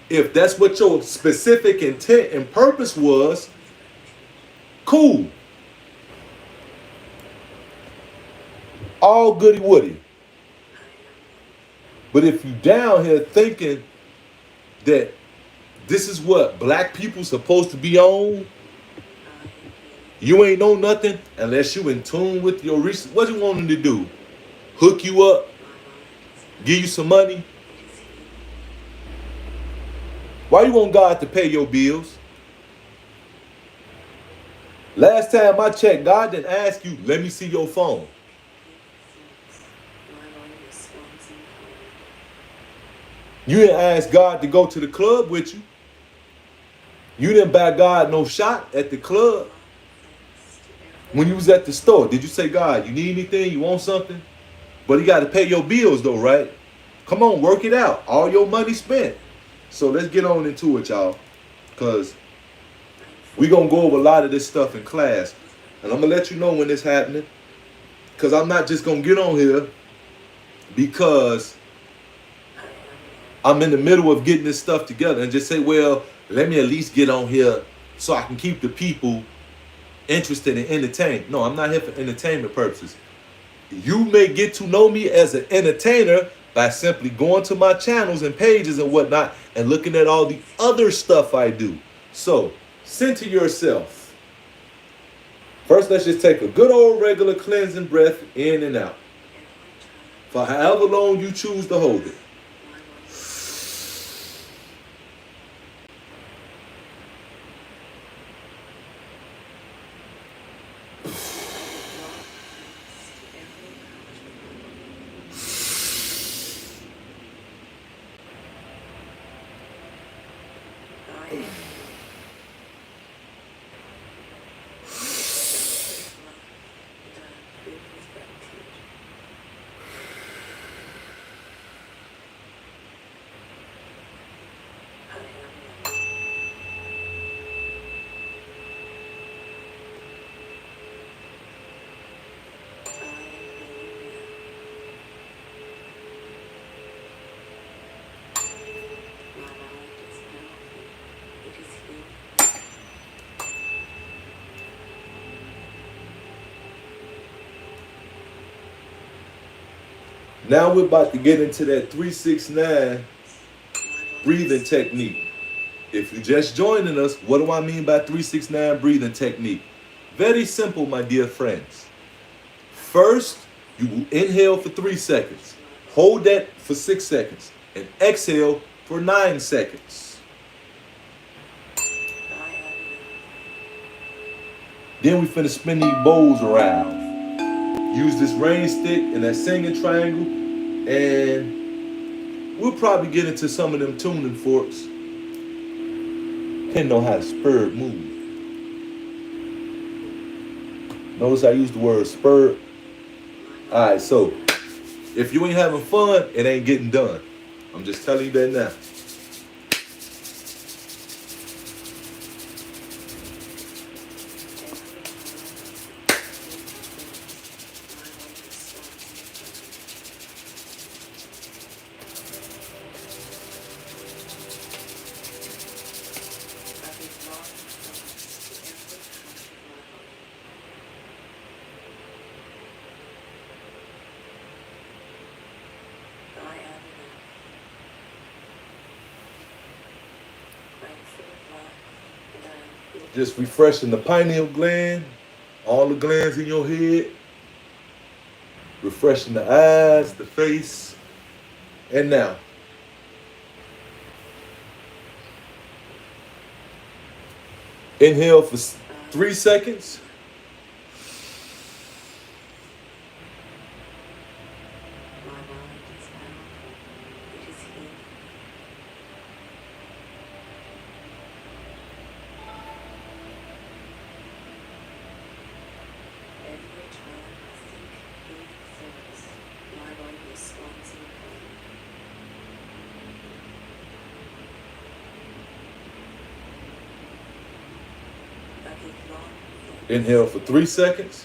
If that's what your specific intent and purpose was, cool. All goody woody. But if you down here thinking that this is what black people supposed to be on, you ain't know nothing unless you in tune with your research. What you want them to do? Hook you up? Give you some money? Why you want God to pay your bills? Last time I checked, God didn't ask you, let me see your phone. You didn't ask God to go to the club with you. You didn't buy God no shot at the club. When you was at the store, did you say, God, you need anything? You want something? But he got to pay your bills though, right? Come on, work it out. All your money spent. So let's get on into it, y'all. Because we're going to go over a lot of this stuff in class. And I'm going to let you know when it's happening. Because I'm not just going to get on here because I'm in the middle of getting this stuff together and just say, well, let me at least get on here so I can keep the people interested and entertained. No, I'm not here for entertainment purposes. You may get to know me as an entertainer by simply going to my channels and pages and whatnot and looking at all the other stuff I do. So, center yourself. First, let's just take a good old regular cleansing breath in and out. For however long you choose to hold it. Now we're about to get into that 369 breathing technique. If you're just joining us, what do I mean by 369 breathing technique? Very simple, my dear friends. First, you will inhale for 3 seconds, hold that for 6 seconds, and exhale for 9 seconds. Then we finna spin these bowls around. Use this rain stick and that singing triangle, and we'll probably get into some of them tuning forks, depending on how the spirit moves. Notice I use the word spirit. Alright, so if you ain't having fun, it ain't getting done. I'm just telling you that now. Just refreshing the pineal gland, all the glands in your head, refreshing the eyes, the face, and now. Inhale for 3 seconds. Inhale for 3 seconds.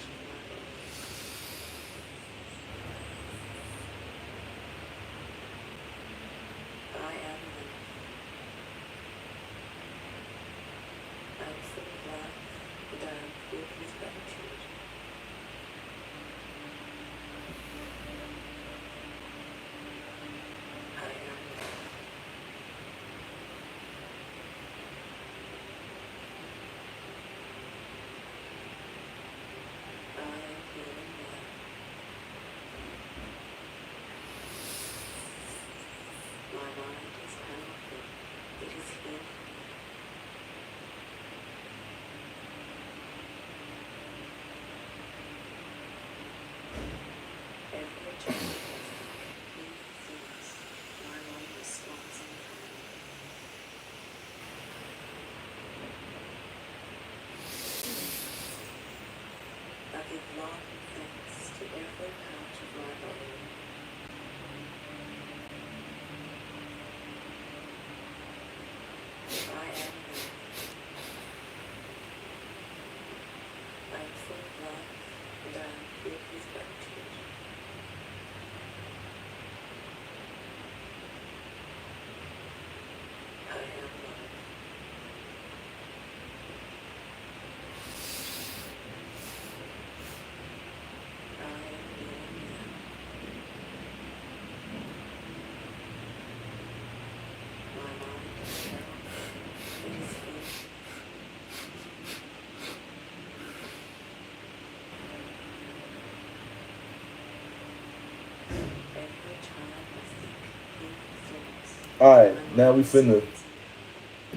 All right, now we finna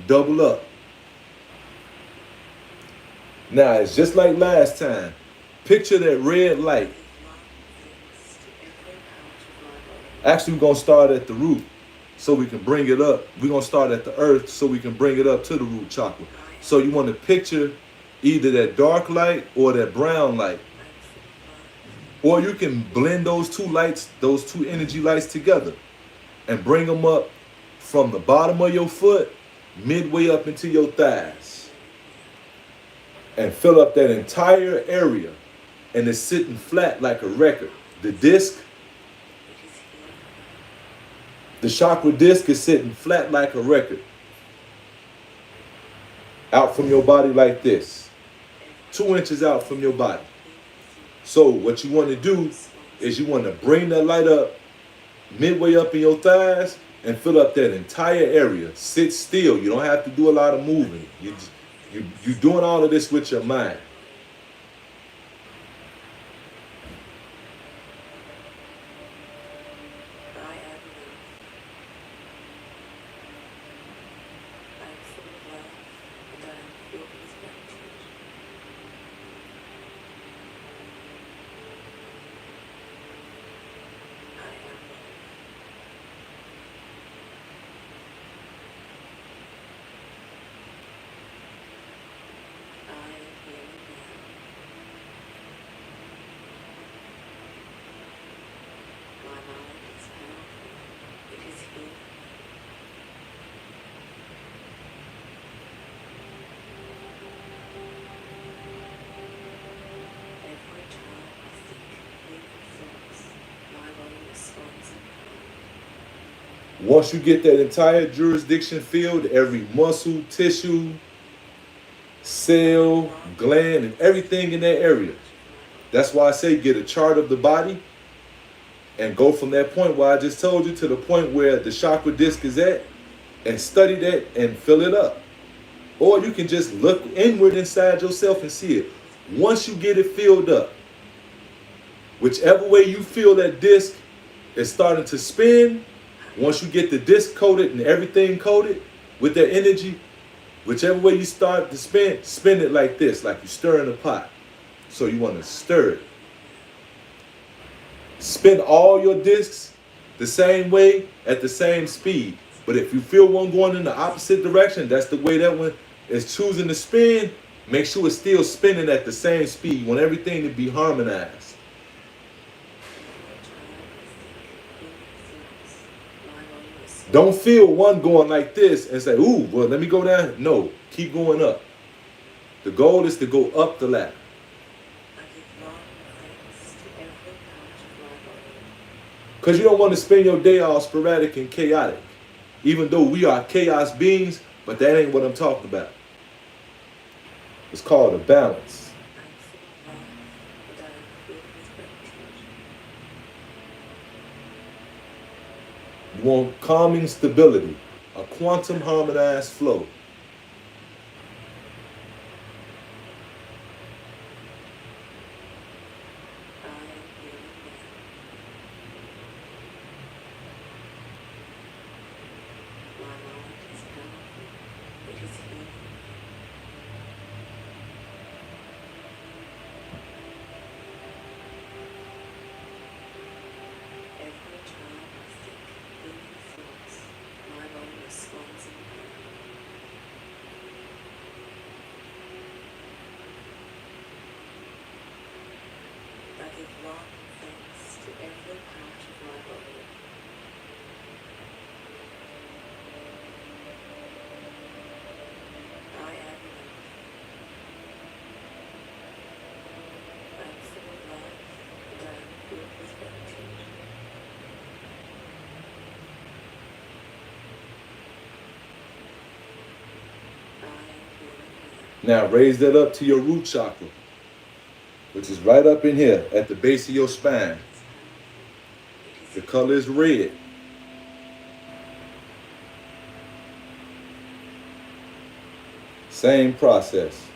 double up. Now it's just like last time. Picture that red light. Actually, we're gonna start at the root so we can bring it up. We're gonna start at the earth so we can bring it up to the root chakra. So you want to picture either that dark light or that brown light. Or you can blend those two lights, those two energy lights together and bring them up from the bottom of your foot, midway up into your thighs. And fill up that entire area. And it's sitting flat like a record. The disc, the chakra disc is sitting flat like a record. Out from your body like this. 2 inches out from your body. So what you want to do is you want to bring that light up midway up in your thighs and fill up that entire area. Sit still. You don't have to do a lot of moving. You're doing all of this with your mind. Once you get that entire jurisdiction filled, every muscle, tissue, cell, gland, and everything in that area. That's why I say get a chart of the body and go from that point where I just told you to the point where the chakra disc is at and study that and fill it up. Or you can just look inward inside yourself and see it. Once you get it filled up, whichever way you feel that disc is starting to spin, once you get the disc coated and everything coated with that energy, whichever way you start to spin it like this, like you're stirring a pot. So you want to stir it. Spin all your discs the same way at the same speed. But if you feel one going in the opposite direction, that's the way that one is choosing to spin. Make sure it's still spinning at the same speed. You want everything to be harmonized. Don't feel one going like this and say, ooh, well, let me go down. No, keep going up. The goal is to go up the ladder. Because you don't want to spend your day all sporadic and chaotic. Even though we are chaos beings, but that ain't what I'm talking about. It's called a balance. You want calming stability, a quantum harmonized flow. Now raise that up to your root chakra, which is right up in here at the base of your spine. The color is red. Same process.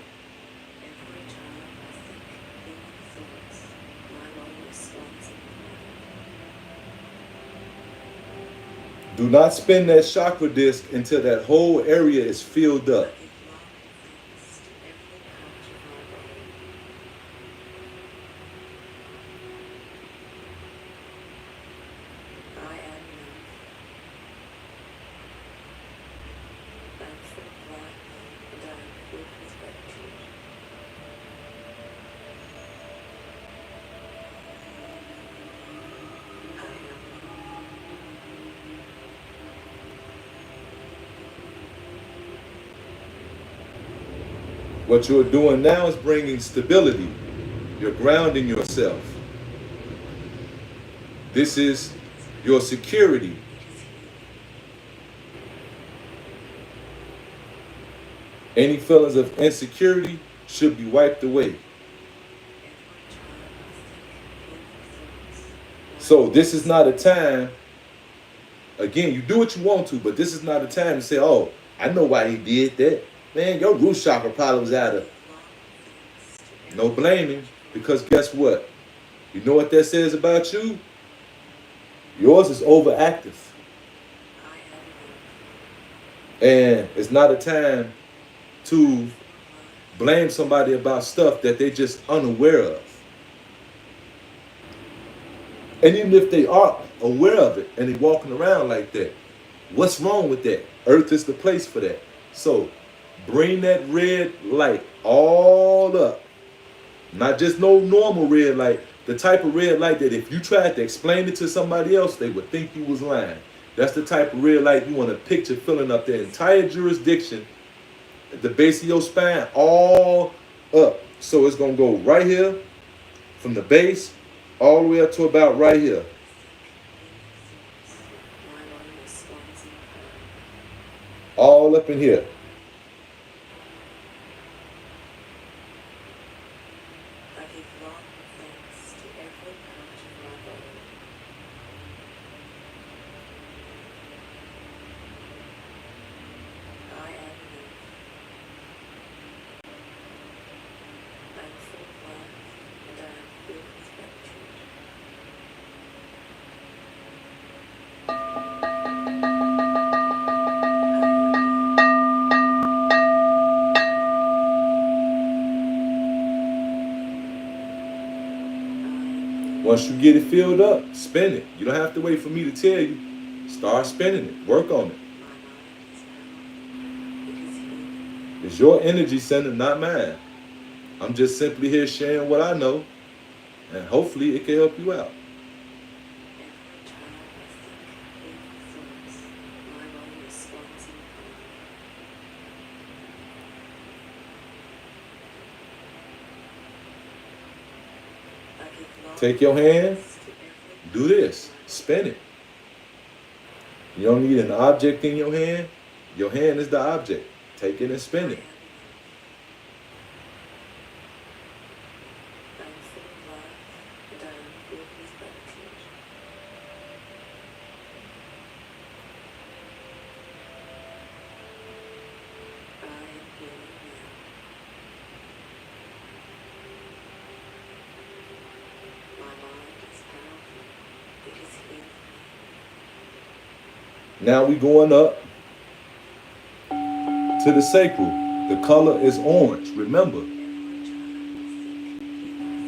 Do not spin that chakra disc until that whole area is filled up. What you're doing now is bringing stability. You're grounding yourself. This is your security. Any feelings of insecurity should be wiped away. So this is not a time, Again, you do what you want to, but this is not the time to say, oh, I know why he did that. Man, your root chakra probably was out of. No blaming, because guess what? You know what that says about you? Yours is overactive. And it's not a time to blame somebody about stuff that they just unaware of. And even if they are aware of it and they're walking around like that, what's wrong with that? Earth is the place for that. So bring that red light all up. Not just no normal red light, the type of red light that if you tried to explain it to somebody else, they would think you was lying. That's the type of red light you want to picture filling up the entire jurisdiction, at the base of your spine, all up. So it's going to go right here, from the base, all the way up to about right here. All up in here. Once you get it filled up, spin it. You don't have to wait for me to tell you. Start spinning it. Work on it. It's your energy center, not mine. I'm just simply here sharing what I know, and hopefully it can help you out. Take your hand, do this, spin it. You don't need an object in your hand. Your hand is the object. Take it and spin it. Now we going up to the sacral. The color is orange. Remember,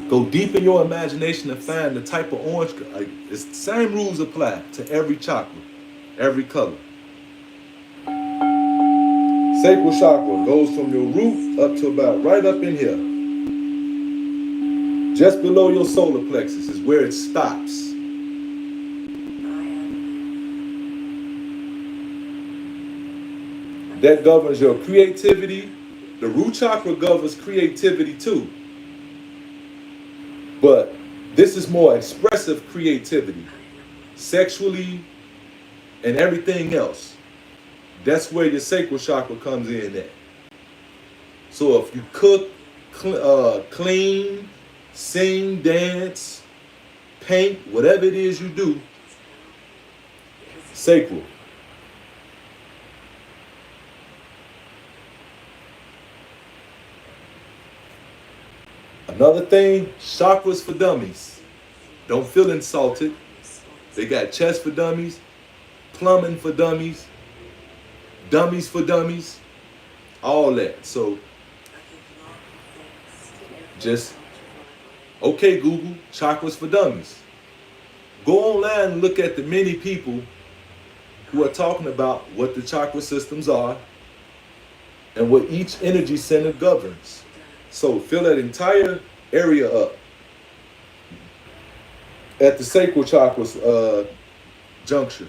go deep in your imagination and find the type of orange. It's the same rules apply to every chakra, every color. Sacral chakra goes from your root up to about right up in here. Just below your solar plexus is where it stops. That governs your creativity. The root chakra governs creativity too. But this is more expressive creativity, sexually and everything else. That's where your sacral chakra comes in at. So if you cook, clean, sing, dance, paint, whatever it is you do, sacral. Another thing, chakras for dummies. Don't feel insulted. They got chest for dummies, plumbing for dummies, dummies for dummies, all that. So just, okay, Google, chakras for dummies. Go online and look at the many people who are talking about what the chakra systems are and what each energy center governs. So fill that entire area up at the sacral chakras juncture.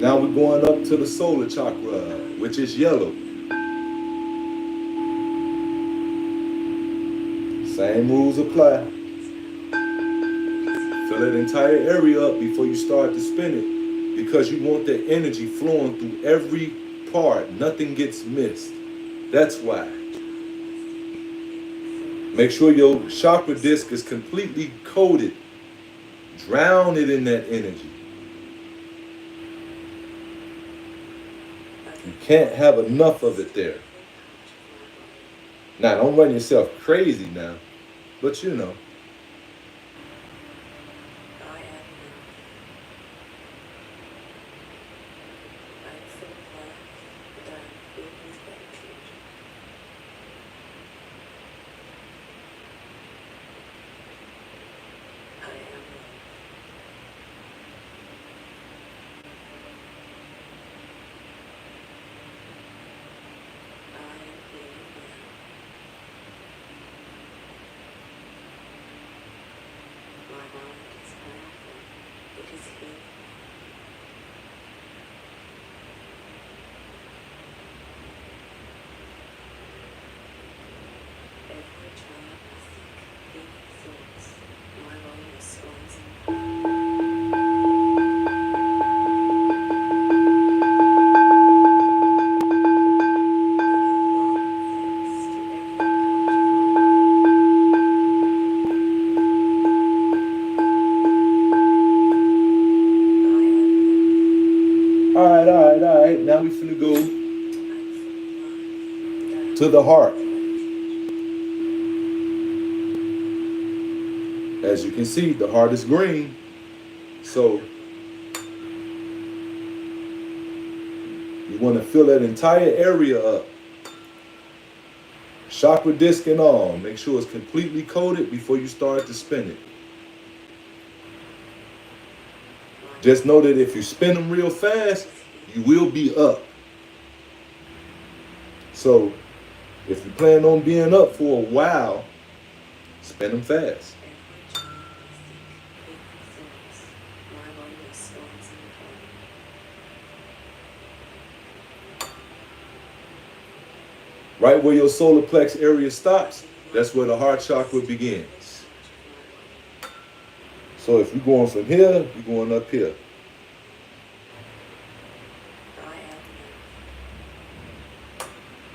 Now we're going up to the solar chakra, which is yellow. Same rules apply. Fill that entire area up before you start to spin it, because you want that energy flowing through every part. Nothing gets missed. That's why. Make sure your chakra disc is completely coated. Drown it in that energy. You can't have enough of it there. Now, don't run yourself crazy now, but you know. All right. Now we finna go to the heart. As you can see, the heart is green. So you want to fill that entire area up. Chakra disc and all. Make sure it's completely coated before you start to spin it. Just know that if you spin them real fast, you will be up. So if you plan on being up for a while, spin them fast. Right where your solar plex area stops, that's where the heart chakra begins. So if you're going from here, you're going up here.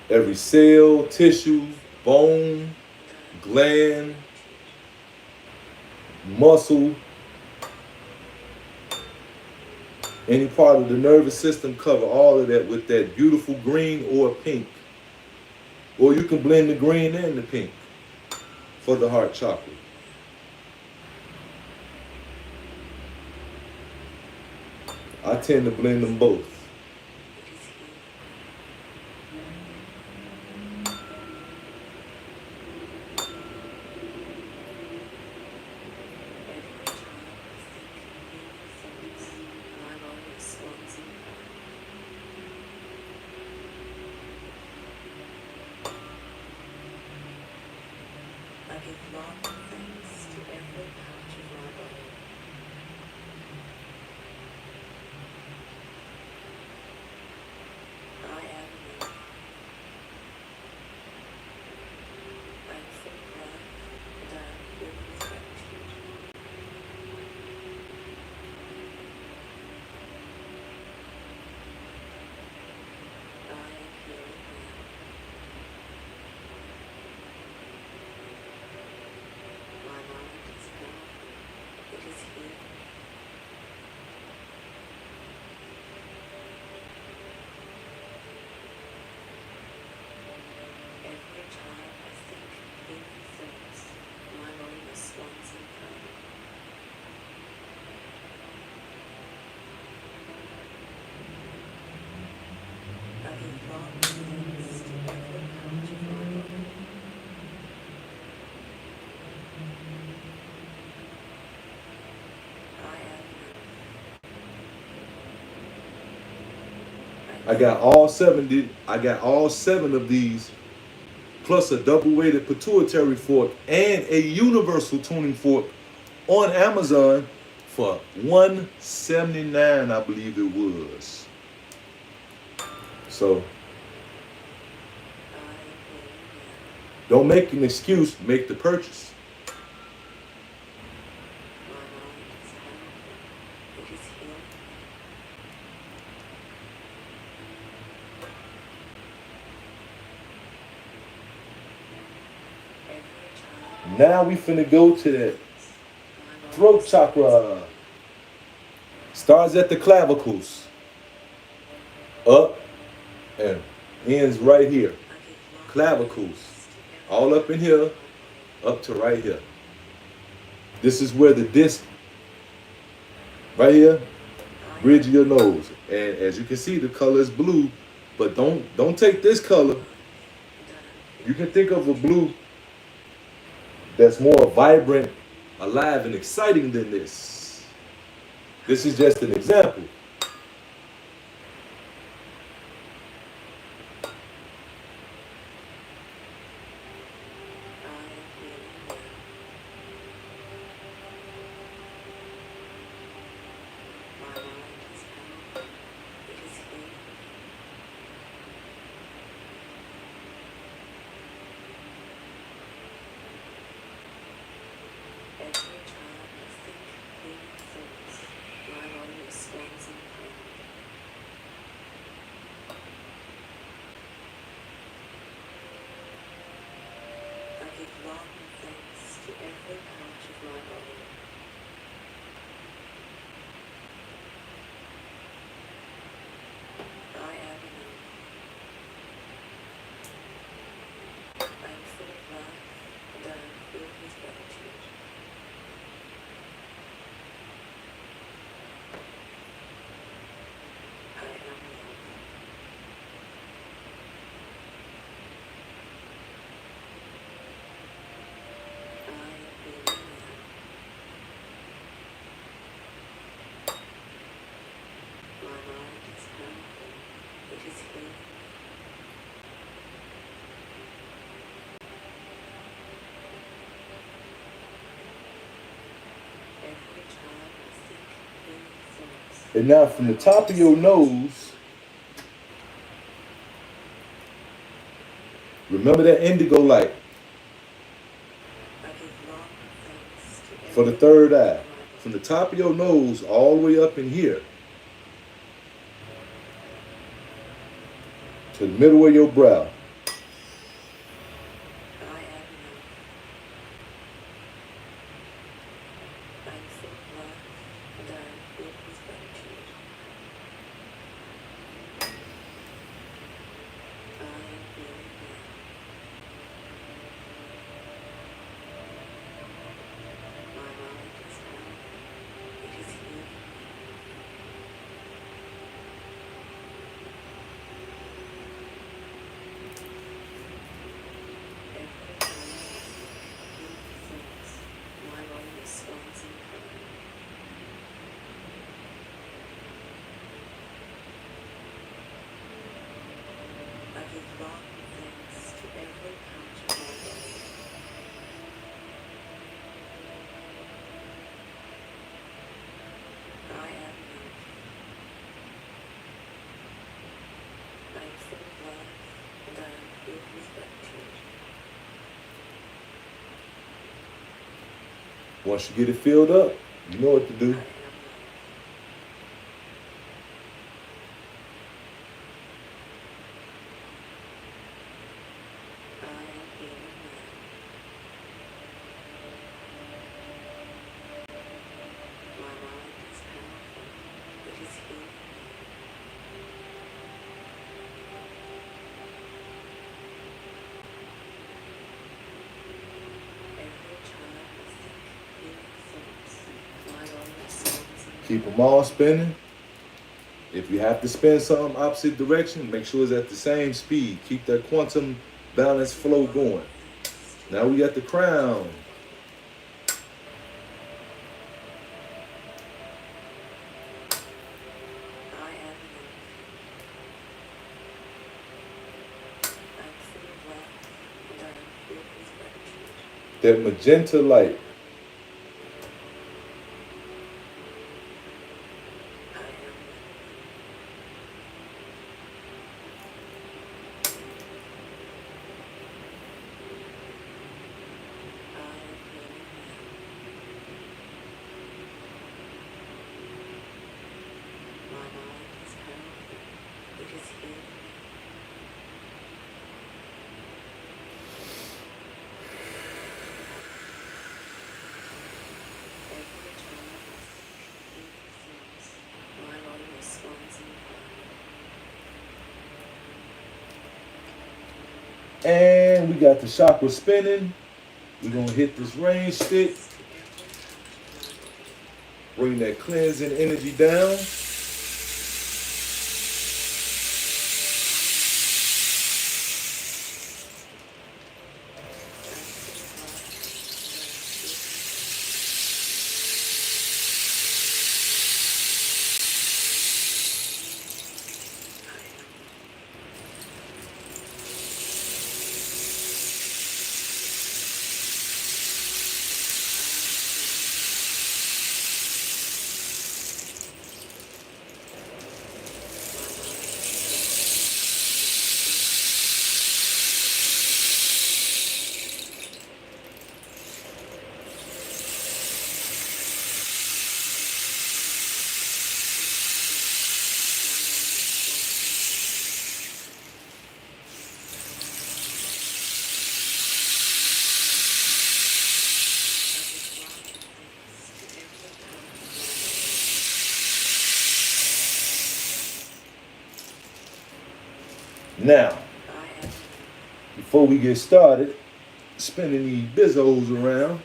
Every cell, tissue, bone, gland, muscle, any part of the nervous system, cover all of that with that beautiful green or pink. Or you can blend the green and the pink for the heart chakra. I tend to blend them both. I got all 70. I got all 7 of these, plus a double-weighted pituitary fork and a universal tuning fork on Amazon for $179, I believe it was. So don't make an excuse, make the purchase. Now we finna go to that throat chakra. Starts at the clavicles, up and ends right here. Clavicles, all up in here, up to right here. This is where the disc, right here, bridge of your nose. And as you can see, the color is blue, but don't take this color. You can think of a blue that's more vibrant, alive, and exciting than this. This is just an example. And now from the top of your nose, remember that indigo light for the third eye. From the top of your nose all the way up in here to the middle of your brow. Once you get it filled up, you know what to do. Keep them all spinning. If you have to spin something opposite direction, make sure it's at the same speed. Keep that quantum balance flow going. Now we got the crown. That magenta light. And we got the chakra spinning. We're going to hit this rain stick. Bring that cleansing energy down. Now, before we get started, spinning these bizzos around.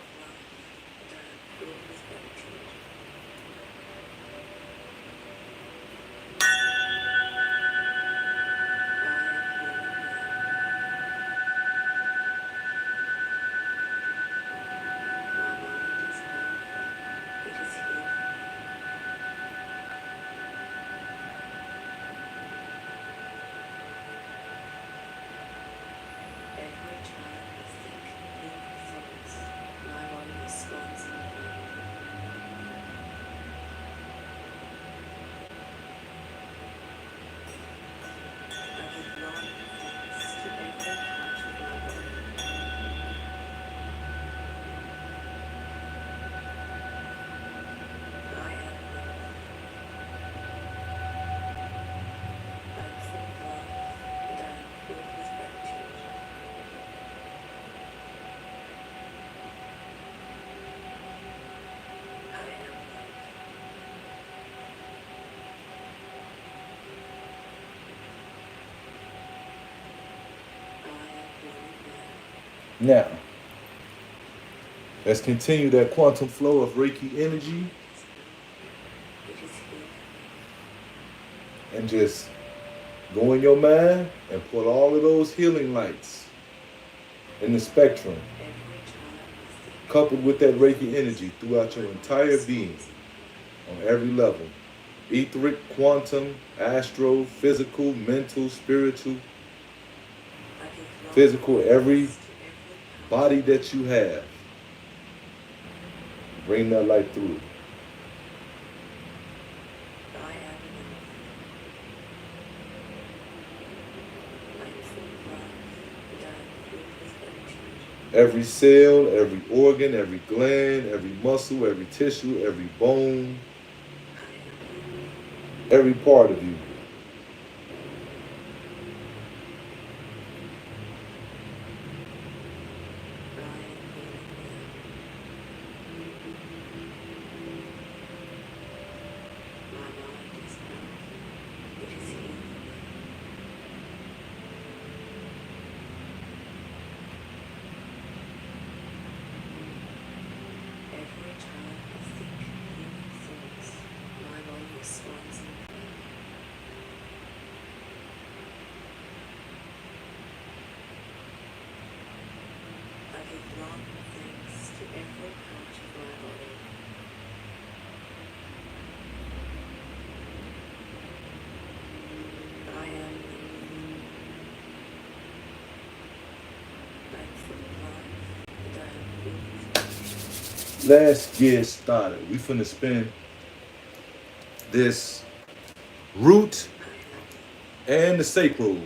Now, let's continue that quantum flow of Reiki energy and just go in your mind and put all of those healing lights in the spectrum, coupled with that Reiki energy throughout your entire being on every level. Etheric, quantum, astro, physical, mental, spiritual, physical, every body that you have. Bring that light through. Every cell, every organ, every gland, every muscle, every tissue, every bone, every part of you. Let's get started. We finna spin this root and the sacral.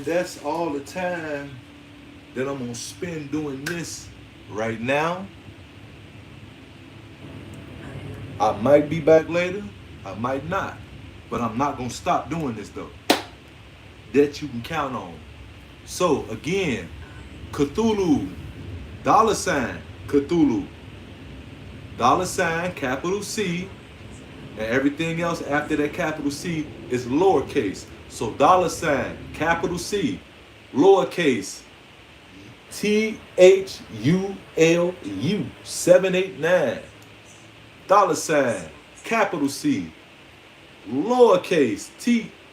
man, that's all the time that I'm gonna spend doing this right now. I might be back later, I might not. But I'm not gonna stop doing this though. That you can count on. So again, Cthulhu, $ Cthulhu, capital C, and everything else after that capital C is lowercase. So capital C, lowercase, THULU 789, capital C, lowercase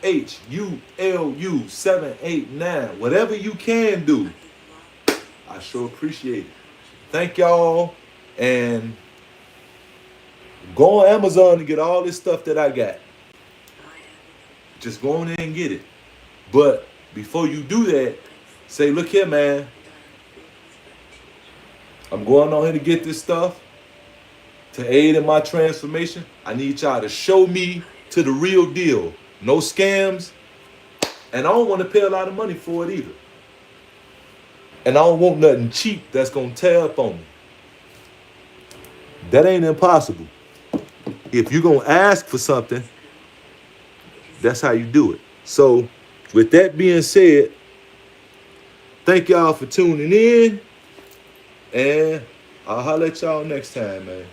THULU 789. Whatever you can do, I sure appreciate it. Thank y'all, and go on Amazon to get all this stuff that I got. Just go on there and get it. But before you do that, say, look here, man. I'm going on here to get this stuff to aid in my transformation. I need y'all to show me to the real deal. No scams. And I don't want to pay a lot of money for it either. And I don't want nothing cheap that's going to tear up on me. That ain't impossible. If you're going to ask for something, that's how you do it. So, with that being said, thank y'all for tuning in. And I'll holler at y'all next time, man.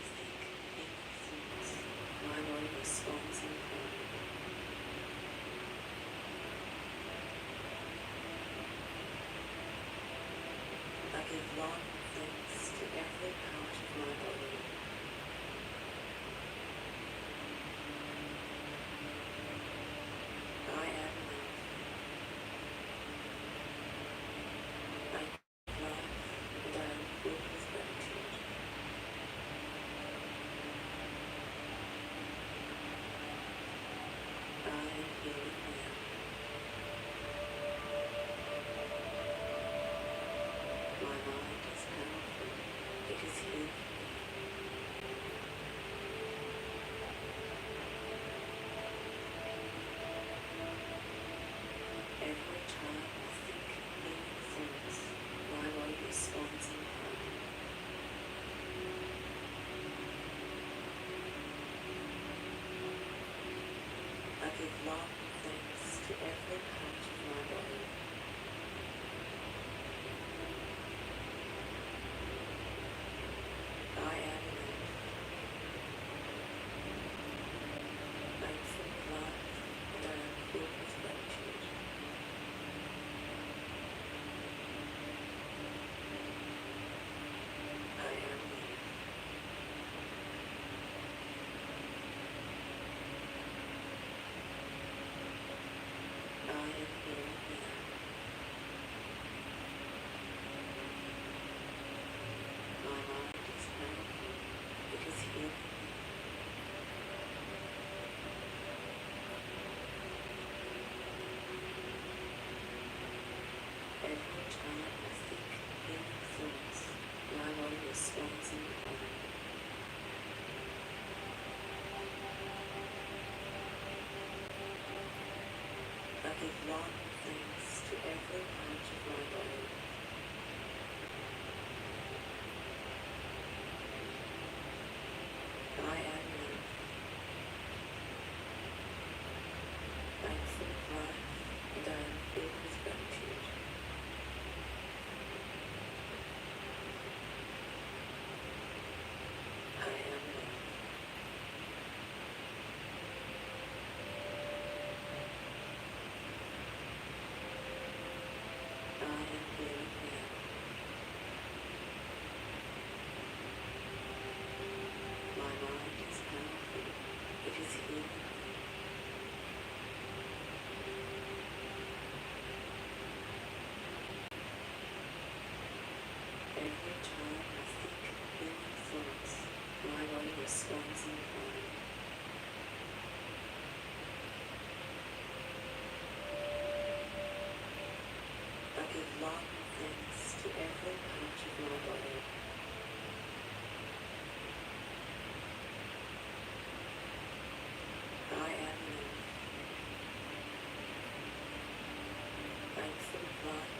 mindful thought,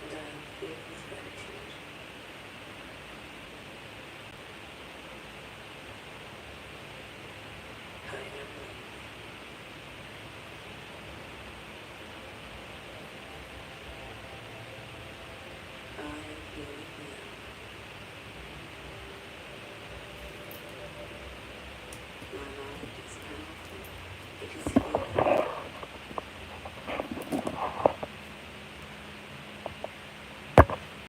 and I am filled with gratitude.